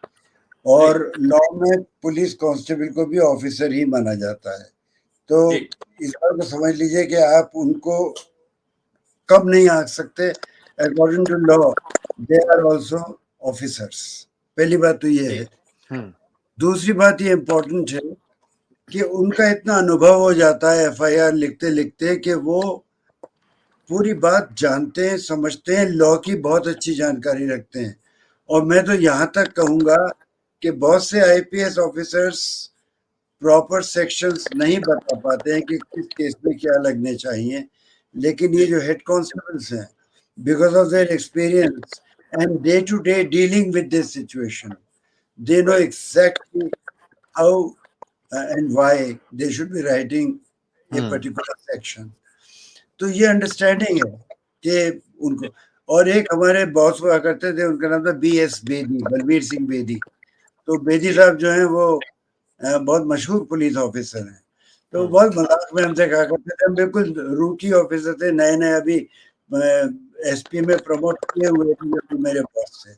और लॉ में पुलिस कांस्टेबल को भी ऑफिसर ही माना जाता है। तो इस बात को समझ लीजिए कि आप उनको कब नहीं आ सकते। According to law they are also officers. पहली बात तो ये है। दूसरी बात ये इम्पोर्टेंट है कि उनका इतना अनुभव हो जाता है FIR लिखते लिखते कि वो पूरी बात जानते हैं, समझते हैं, लॉ की बहुत अच्छी जानकारी रखते हैं। और मैं तो यहाँ तक कहूँगा कि बहुत से IPS ऑफिसर्स प्रॉपर सेक्शंस नहीं बता पाते हैं कि किस केस में क्या लगने चाहिए, लेकिन ये जो हेड कांस्टेबल्स हैं, because of their experience and day to day dealing with this situation, they know exactly how and why they should be writing a particular section. तो ये अंडरस्टैंडिंग है कि उनको। और एक हमारे बॉस हुआ करते थे, उनका नाम था BS बेदी, बलबीर सिंह बेदी। तो बेदी साहब जो हैं वो बहुत मशहूर पुलिस ऑफिसर हैं। तो बहुत मजाक में हमसे कहा करते थे, हम बिल्कुल रूकी ऑफिसर थे, नए अभी एसपी में प्रमोट किए हुए थे जो मेरे बॉस थे।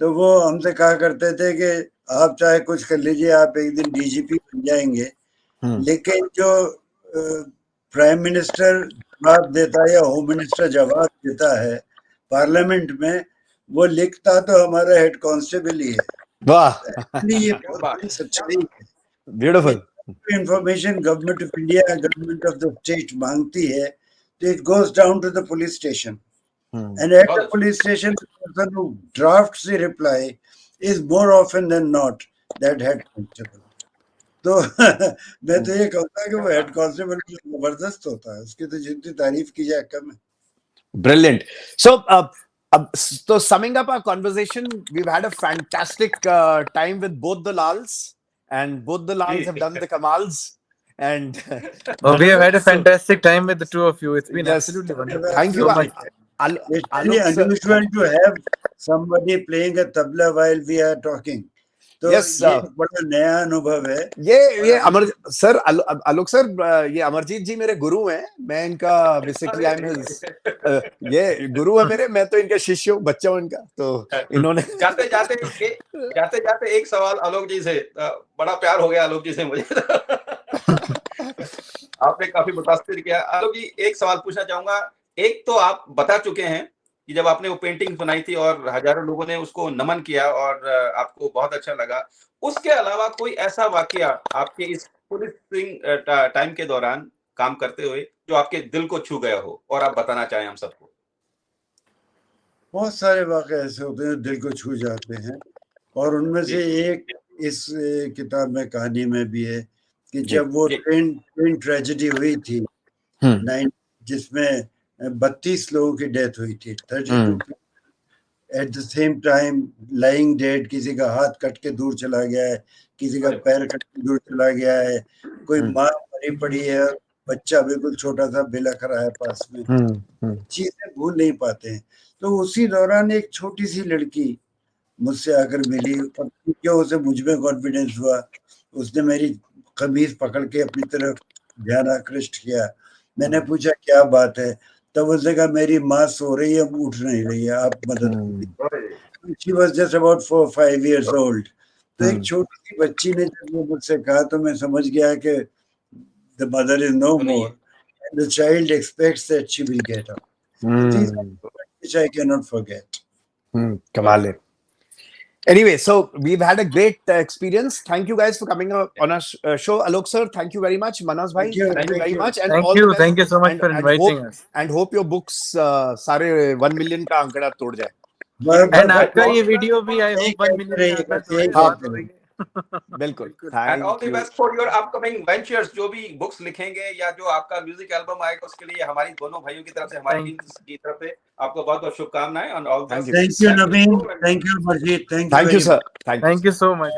तो वो हमसे कहा करते थे कि आप चाहे कुछ कर लीजिए, आप एक दिन डीजीपी बन जाएंगे, लेकिन जो प्राइम मिनिस्टर जवाब देता है या होम मिनिस्टर जवाब देता है पार्लियामेंट में, वो लिखता तो हमारा हेड कांस्टेबल ही है। वाह, ये बहुत बड़ी सच्चाई है। Beautiful. Information government of India, government of the state मांगती है, तो it goes down to the police station, and at the police station the person who drafts the reply is more often than not that head constable. तो मैं तो ये कहूँगा कि वो हेड कांस्टेबल जबरदस्त होता है, उसकी तो जितनी तारीफ की जाए कम है। Brilliant. So summing up our conversation, we've had a fantastic time with both the Lals, and both the Lals have done the Kamals. And we have had a fantastic time with the two of you. It's been yes, absolutely wonderful. thank you. So much. It's really unusual to have somebody playing a tabla while we are talking. तो yes, ये बड़ा नया अनुभव है। ये अमर sir, आलोक sir, ये अमरजीत जी मेरे गुरु हैं। मैं इनका बेसिकली आई एम ये गुरु है मेरे, मैं तो इनके शिष्य हूँ, बच्चा हूँ इनका। तो इन्होंने जाते जाते एक सवाल आलोक जी से, बड़ा प्यार हो गया आलोक जी से मुझे। आपने काफी मुतासिर किया। आलोक जी, एक सवाल पूछना चाहूंगा। एक तो आप बता चुके हैं कि जब आपने वो पेंटिंग बनाई थी और हजारों लोगों ने उसको नमन किया और आपको बहुत अच्छा लगा, उसके अलावा कोई ऐसा वाकया आपके इस पुलिसिंग टाइम के दौरान काम करते हुए जो आपके दिल को छू गया हो और आप बताना चाहें हम सबको? बहुत सारे वाकये ऐसे होते हैं दिल को छू जाते हैं, और उनमें से एक इस किताब में कहानी में भी है कि जब वो ट्रेन ट्रेजेडी हुई थी, जिसमें 32 लोगों की डेथ हुई थी, 32 at the same time lying dead, किसी का हाथ कट के दूर चला गया है, किसी का पैर कट के दूर चला गया है, कोई माँ मरी पड़ी है, बच्चा बिल्कुल छोटा सा बिलख रहा है पास में, चीजें भूल नहीं पाते हैं। तो उसी दौरान एक छोटी सी लड़की मुझसे आकर मिली, और क्यों उसे मुझ में कॉन्फिडेंस हुआ, उसने मेरी कमीज पकड़ के अपनी तरफ ध्यान आकृष्ट किया। मैंने पूछा क्या बात है, तब उसने कहा मेरी माँ सो रही है, उठ नहीं रही है, आप मदद कीजिए। She was just about 4-5 years old. तो एक छोटी सी बच्ची ने जब वो मुझसे कहा तो मैं समझ गया कि the mother is no more and the child expects that she will get up. These are which I cannot forget. कमाल है। Anyway, so we've had a great experience. Thank you guys for coming on our show. Alok sir, thank you very much. Manas bhai, thank you very much. And all the best. Thank you so much for inviting us. And hope your books सारे 1 million का आंकड़ा तोड़ जाए। And आपका ये video भी I hope 1 million बिल्कुल। And all the best for your upcoming ventures, जो भी बुक्स लिखेंगे या जो आपका म्यूजिक एल्बम आएगा, उसके लिए हमारी दोनों भाइयों की तरफ से, हमारी टीम की तरफ से आपको बहुत बहुत शुभकामनाएं। और Thank you Navin, thank you Amarjeet, thank you sir, thank you so much.